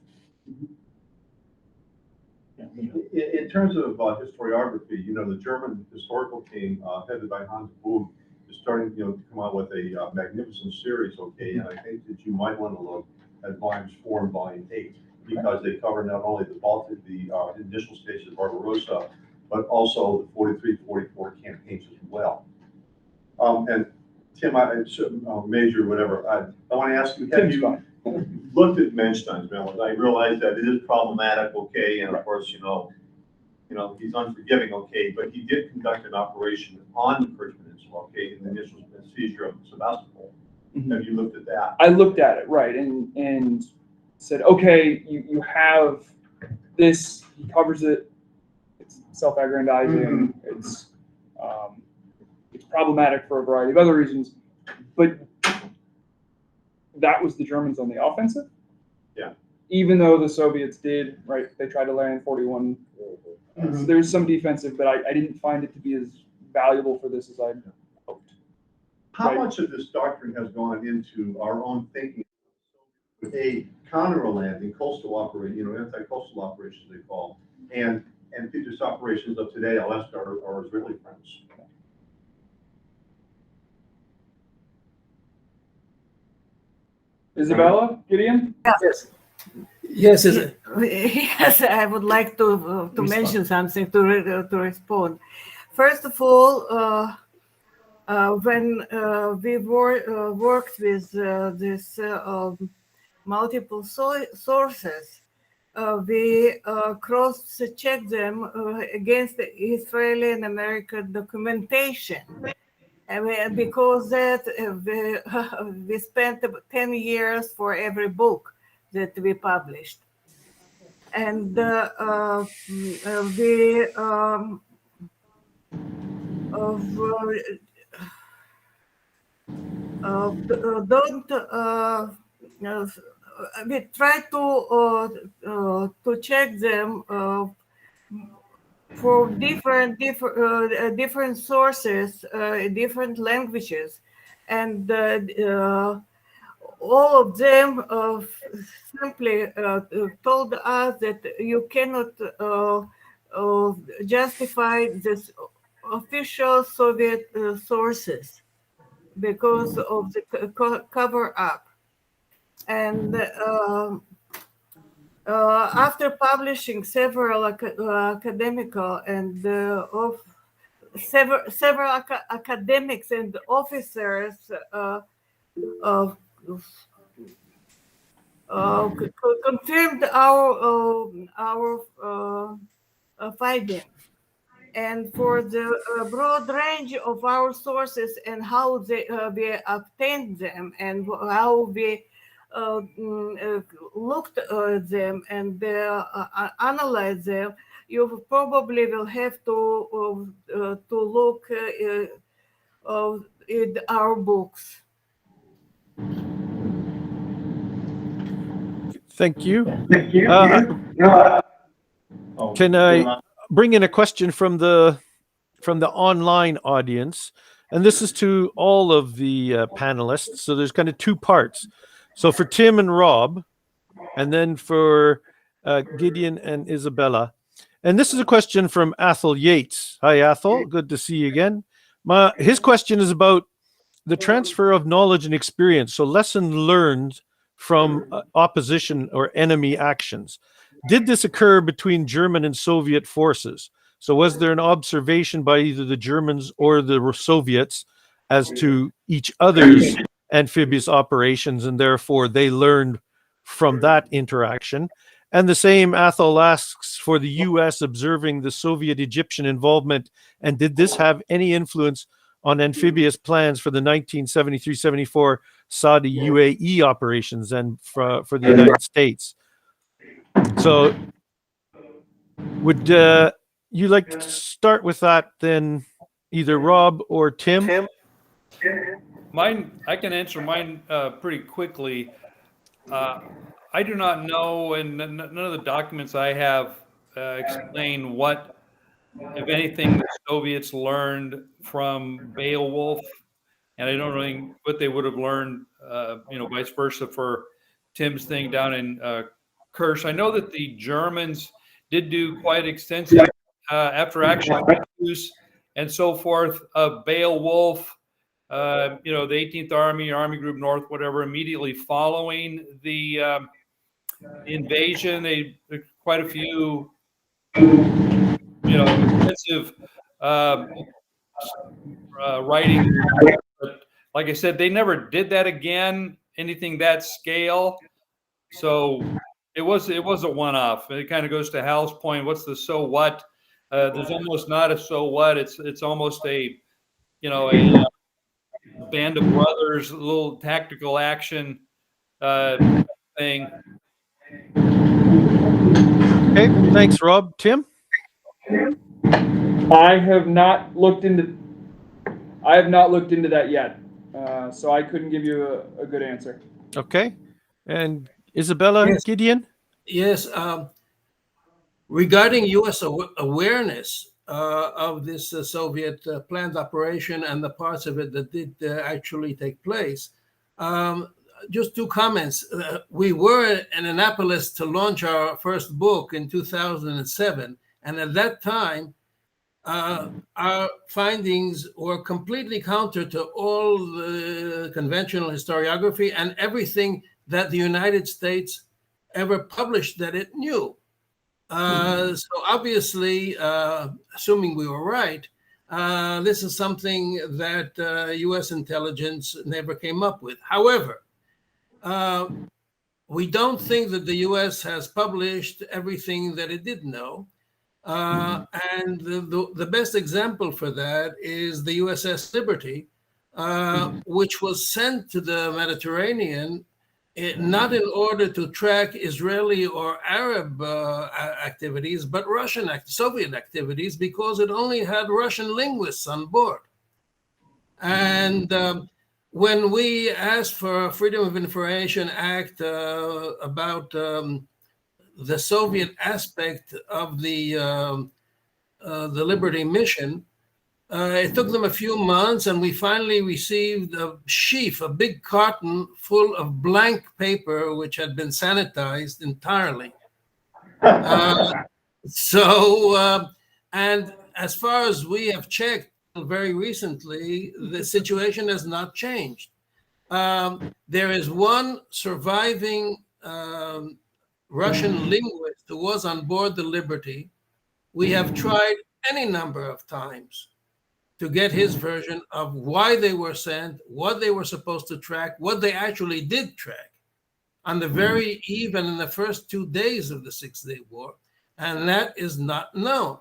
In terms of historiography, the German historical team headed by Hans Buch is starting, to come out with a magnificent series. Okay, and I think that you might want to look at volumes 4 and volume 8 because they cover not only the Baltic, the initial stages of Barbarossa, but also the 43-44 campaigns as well. And Tim, Major, whatever, I want to ask you, have you looked at Menstein's memos? I realize that it is problematic, okay, and of course, he's unforgiving, okay, but he did conduct an operation on the Kerch Peninsula, okay, in the initial seizure of Sebastopol. Mm-hmm. Have you looked at that? I looked at it, right, and said, okay, you have this, he covers it, it's self-aggrandizing, it's problematic for a variety of other reasons, but that was the Germans on the offensive. Yeah. Even though the Soviets did, right, they tried to land in 41. So there's some defensive, but I didn't find it to be as valuable for this as I hoped. How much of this doctrine has gone into our own thinking with a counter-landing coastal operation, anti-coastal operations they call, and amphibious operations of today, I'll ask our Israeli friends. Isabella, Gideon? Yes. Yes, is it? Yes, I would like to mention something to respond. First of all, when we worked with this multiple sources, we cross-checked them against the Israeli and American documentation. Because that we spent 10 years for every book that we published. And we we try to check them for different sources, different languages, and all of them simply told us that you cannot justify this official Soviet sources because of the cover-up. And after publishing several academical and several academics and officers confirmed our findings. And for the broad range of our sources and how we obtained them and how we looked at them and analyzed them, you probably will have to look in our books. Thank you. Oh, Can I bring in a question from the online audience? And this is to all of the panelists. So there's kind of two parts. So for Tim and Rob, and then for Gideon and Isabella. And this is a question from Athol Yates. Hi, Athol. Good to see you again. His question is about the transfer of knowledge and experience. So lesson learned from opposition or enemy actions. Did this occur between German and Soviet forces? So was there an observation by either the Germans or the Soviets as to each other's amphibious operations, and therefore they learned from that interaction? And the same Athol asks for the US observing the Soviet-Egyptian involvement, and did this have any influence on amphibious plans for the 1973-74 Saudi UAE operations and for the United States? So would you like to start with that then, either Rob or Tim? Mine, I can answer mine pretty quickly. I do not know, and none of the documents I have explain what, if anything, the Soviets learned from Beowulf, and I don't know what they would have learned, vice versa for Tim's thing down in Kursk. I know that the Germans did do quite extensive after action use and so forth of Beowulf. The 18th Army, Army Group North, whatever, immediately following the invasion, they quite a few, extensive writing. But like I said, they never did that again, anything that scale. So it was a one-off. It kind of goes to Hal's point. What's the so what? There's almost not a so what. It's almost a band of brothers, a little tactical action thing. Okay, thanks, Rob. Tim? I have not looked into that yet, so I couldn't give you a good answer. Okay. And Isabella, Yes. Gideon? Yes. Regarding U.S. awareness of this Soviet planned operation and the parts of it that did actually take place, just two comments. We were in Annapolis to launch our first book in 2007, and at that time, our findings were completely counter to all the conventional historiography and everything that the United States ever published that it knew. So obviously, assuming we were right, this is something that U.S. intelligence never came up with. However, we don't think that the U.S. has published everything that it did know. And the best example for that is the USS Liberty, which was sent to the Mediterranean not in order to track Israeli or Arab activities, but Soviet activities, because it only had Russian linguists on board. And when we asked for a Freedom of Information Act about the Soviet aspect of the Liberty mission, it took them a few months, and we finally received a sheaf, a big carton full of blank paper, which had been sanitized entirely. And as far as we have checked very recently, the situation has not changed. There is one surviving Russian linguist who was on board the Liberty. We have tried any number of times to get his version of why they were sent, what they were supposed to track, what they actually did track. on the very eve and in the first 2 days of the 6-Day War, and that is not known.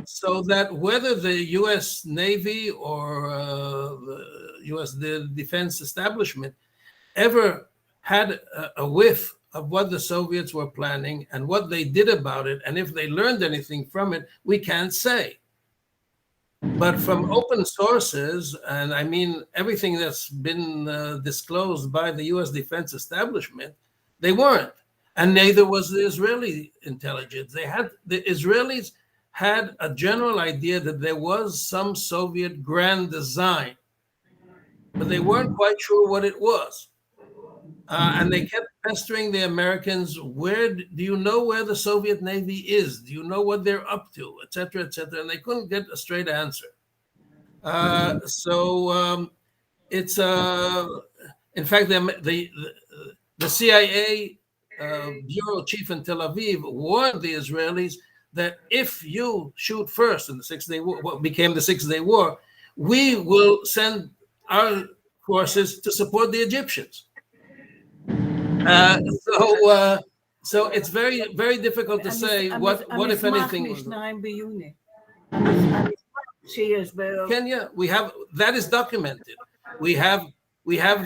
So that whether the U.S. Navy or the U.S. defense establishment ever had a whiff of what the Soviets were planning and what they did about it, and if they learned anything from it, we can't say. But from open sources, and I mean everything that's been disclosed by the U.S. defense establishment, they weren't. And neither was the Israeli intelligence. The Israelis had a general idea that there was some Soviet grand design, but they weren't quite sure what it was. And they kept pestering the Americans, do you know where the Soviet Navy is? Do you know what they're up to, et cetera, and they couldn't get a straight answer. It's, in fact, the CIA bureau chief in Tel Aviv warned the Israelis that if you shoot first in the 6-Day War, what became the 6-Day War, we will send our forces to support the Egyptians. So it's very, very difficult to say what if anything. Kenya, that is documented. We have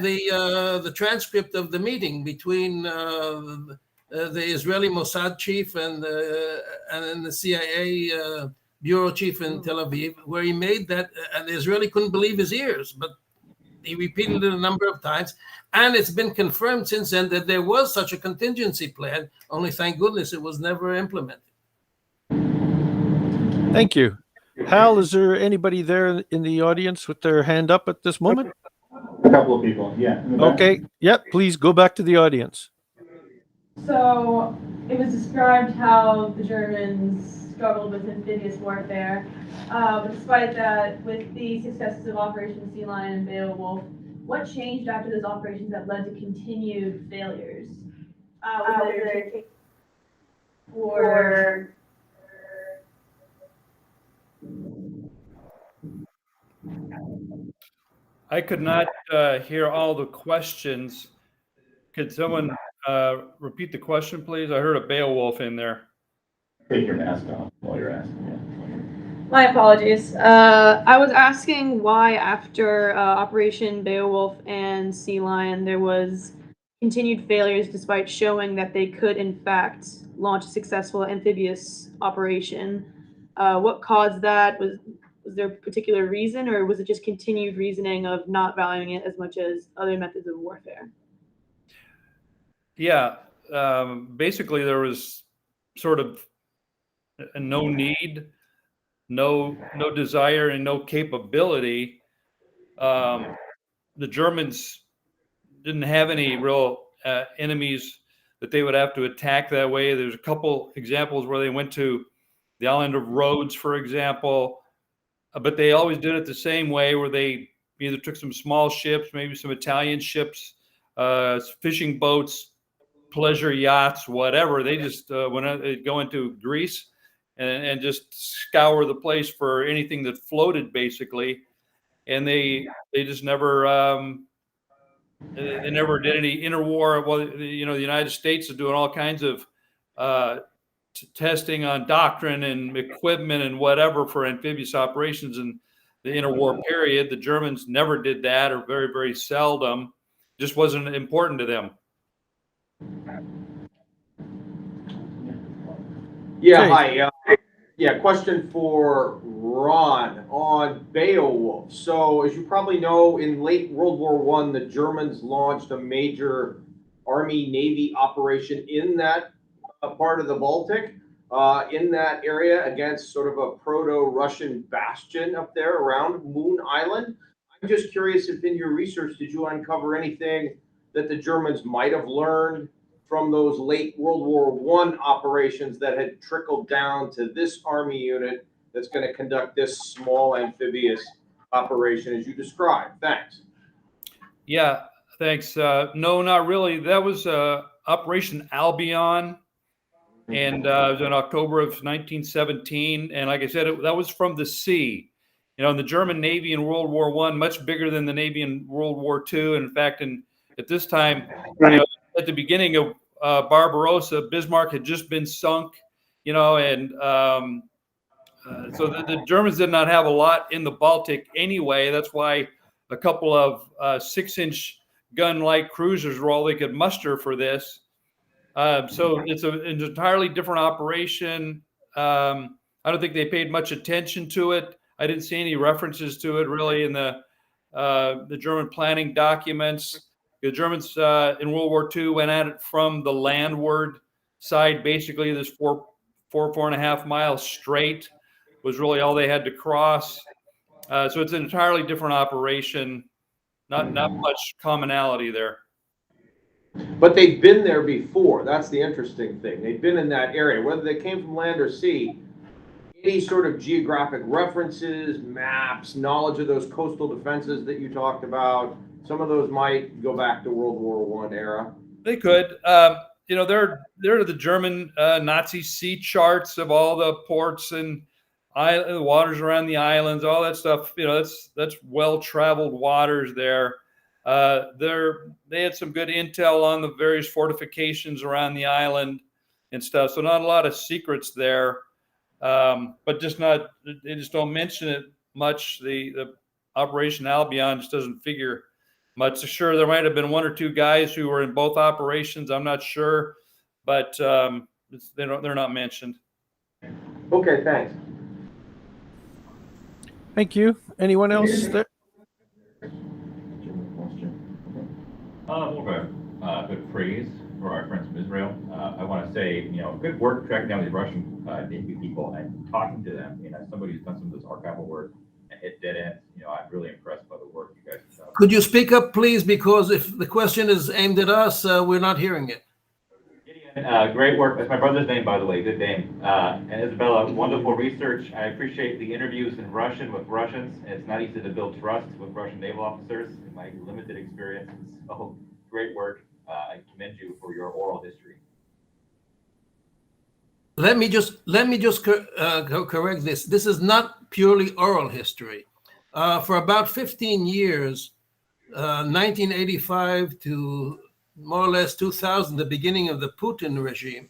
the transcript of the meeting between the Israeli Mossad chief and the CIA bureau chief in Tel Aviv, where he made that, and the Israeli couldn't believe his ears, but he repeated it a number of times, and it's been confirmed since then that there was such a contingency plan, only thank goodness it was never implemented. Thank you. Hal, is there anybody there in the audience with their hand up at this moment? A couple of people, yeah. Okay, yep, please go back to the audience. So it was described how the Germans struggled with amphibious warfare. But despite that, with the successes of Operation Sea Lion and Beowulf, what changed after those operations that led to continued failures? I could not hear all the questions. Could someone repeat the question, please? I heard a Beowulf in there. Take your mask off while you're asking. Yeah. My apologies. I was asking why after Operation Beowulf and Sea Lion there was continued failures despite showing that they could in fact launch a successful amphibious operation. What caused that? Was there a particular reason, or was it just continued reasoning of not valuing it as much as other methods of warfare? Yeah, basically there was sort of no need, no desire, and no capability. The Germans didn't have any real enemies that they would have to attack that way. There's a couple examples where they went to the island of Rhodes, for example, but they always did it the same way, where they either took some small ships, maybe some Italian ships, fishing boats, pleasure yachts, whatever. They just they'd go into Greece and just scour the place for anything that floated, basically. And they just never they never did any interwar. Well, the United States is doing all kinds of testing on doctrine and equipment and whatever for amphibious operations in the interwar period. The Germans never did that, or very, very seldom. Just wasn't important to them. Yeah, hi. Question for Ron on Beowulf. So, as you probably know, in late World War I, the Germans launched a major Army-Navy operation in that part of the Baltic, in that area, against sort of a proto-Russian bastion up there around Moon Island. I'm just curious if in your research, did you uncover anything that the Germans might have learned from those late World War I operations that had trickled down to this Army unit that's going to conduct this small amphibious operation as you described? Thanks. Yeah, thanks. No, not really. That was Operation Albion, and it was in October of 1917. And like I said, that was from the sea. The German Navy in World War I, much bigger than the Navy in World War II. And in fact, At this time, you know, at the beginning of Barbarossa, Bismarck had just been sunk, you know, and so the Germans did not have a lot in the Baltic anyway. That's why a couple of 6-inch gun light cruisers were all they could muster for this. So it's an entirely different operation. I don't think they paid much attention to it. I didn't see any references to it really in the German planning documents. The Germans in World War II went at it from the landward side. Basically, this 4.5 miles straight was really all they had to cross. So it's an entirely different operation. Not much commonality there. But they've been there before. That's the interesting thing. They've been in that area, whether they came from land or sea. Any sort of geographic references, maps, knowledge of those coastal defenses that you talked about, some of those might go back to World War I era. They could. You know, there are the German Nazi sea charts of all the ports and the waters around the islands, all that stuff. You know, that's well-traveled waters there. They had some good intel on the various fortifications around the island and stuff. So not a lot of secrets there, but they just don't mention it much. The Operation Albion just doesn't figure much. Sure, there might have been one or two guys who were in both operations. I'm not sure, but they're not mentioned. Okay, thanks. Thank you. Anyone else there? More of a good praise for our friends from Israel. I want to say, you know, good work tracking down the Russian Navy people and talking to them. You know, somebody who's done some of this archival work and hit dead ends. You know, I'm really impressed by the work you guys have done. Could you speak up, please? Because if the question is aimed at us, we're not hearing it. Great work. That's my brother's name, by the way. Good name. And Isabella, wonderful research. I appreciate the interviews in Russian with Russians. It's not easy to build trust with Russian naval officers in my limited experience. So great work. I commend you for your oral history. Let me just correct this. This is not purely oral history. For about 15 years, 1985 to more or less 2000, the beginning of the Putin regime,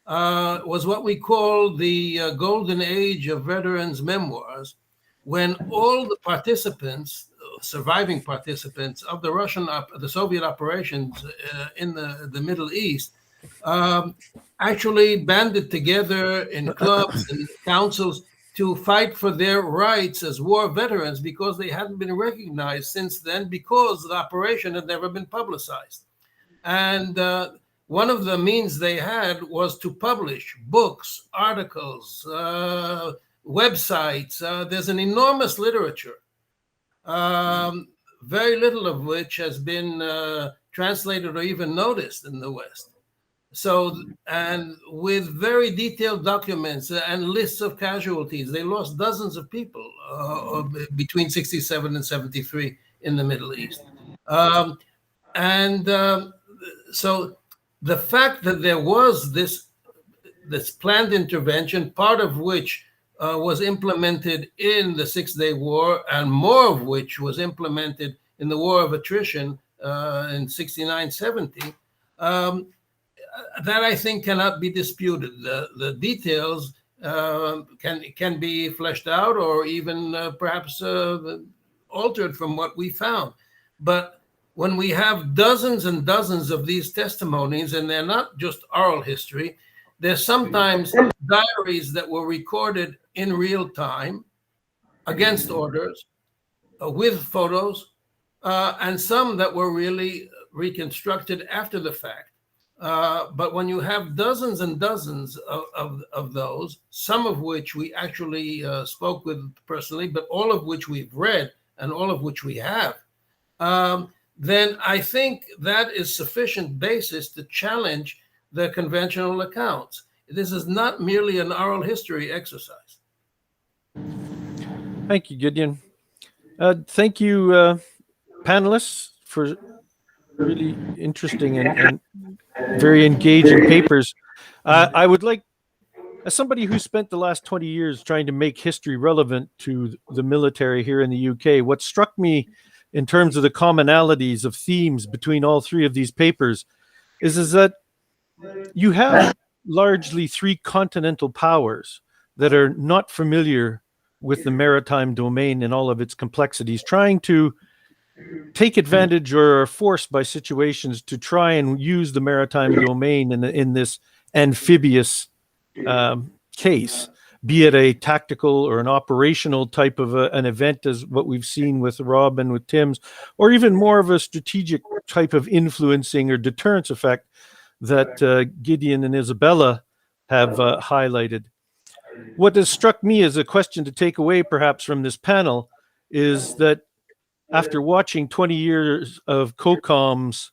was what we call the golden age of veterans' memoirs, when all the participants, surviving participants of the Soviet operations in the Middle East, actually banded together in clubs and councils to fight for their rights as war veterans because they hadn't been recognized since then because the operation had never been publicized. And one of the means they had was to publish books, articles, websites. There's an enormous literature, very little of which has been translated or even noticed in the West. So, and with very detailed documents and lists of casualties, they lost dozens of people between 67 and 73 in the Middle East. So the fact that there was this planned intervention, part of which was implemented in the Six-Day War, and more of which was implemented in the War of Attrition in 69-70, that I think cannot be disputed. The details can be fleshed out or even perhaps altered from what we found. But when we have dozens and dozens of these testimonies, and they're not just oral history, they're sometimes diaries that were recorded in real time against orders with photos, and some that were really reconstructed after the fact. But when you have dozens and dozens of those, some of which we actually spoke with personally, but all of which we've read and all of which we have, then I think that is sufficient basis to challenge the conventional accounts. This is not merely an oral history exercise. Thank you, Gideon. Thank you, panelists, for really interesting and very engaging papers. I would like, as somebody who spent the last 20 years trying to make history relevant to the military here in the UK, what struck me in terms of the commonalities of themes between all three of these papers is that you have largely three continental powers that are not familiar with the maritime domain and all of its complexities, trying to take advantage or are forced by situations to try and use the maritime domain in this amphibious case, be it a tactical or an operational type of an event, as what we've seen with Rob and with Tim's, or even more of a strategic type of influencing or deterrence effect that Gideon and Isabella have highlighted. What has struck me as a question to take away perhaps from this panel is that after watching 20 years of COCOMs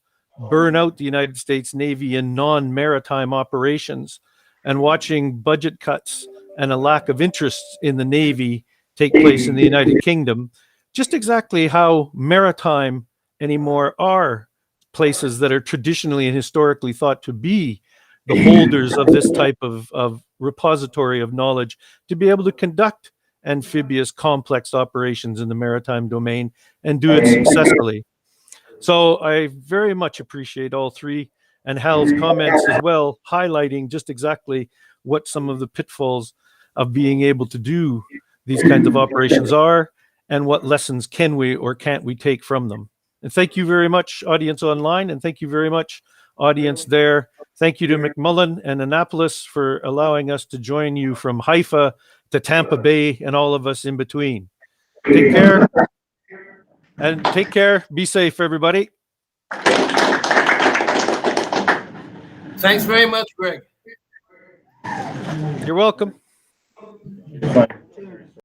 burn out the United States Navy in non-maritime operations, and watching budget cuts and a lack of interest in the Navy take place in the United Kingdom, just exactly how maritime anymore are places that are traditionally and historically thought to be the holders of this type of repository of knowledge to be able to conduct amphibious complex operations in the maritime domain and do it successfully. So I very much appreciate all three, and Hal's comments as well, highlighting just exactly what some of the pitfalls of being able to do these kinds of operations are, and what lessons can we or can't we take from them. And thank you very much, audience online, and thank you very much, audience there. Thank you to McMullen and Annapolis for allowing us to join you from Haifa to Tampa Bay and all of us in between. Take care. And take care. Be safe, everybody. Thanks very much, Greg. You're welcome. Fine.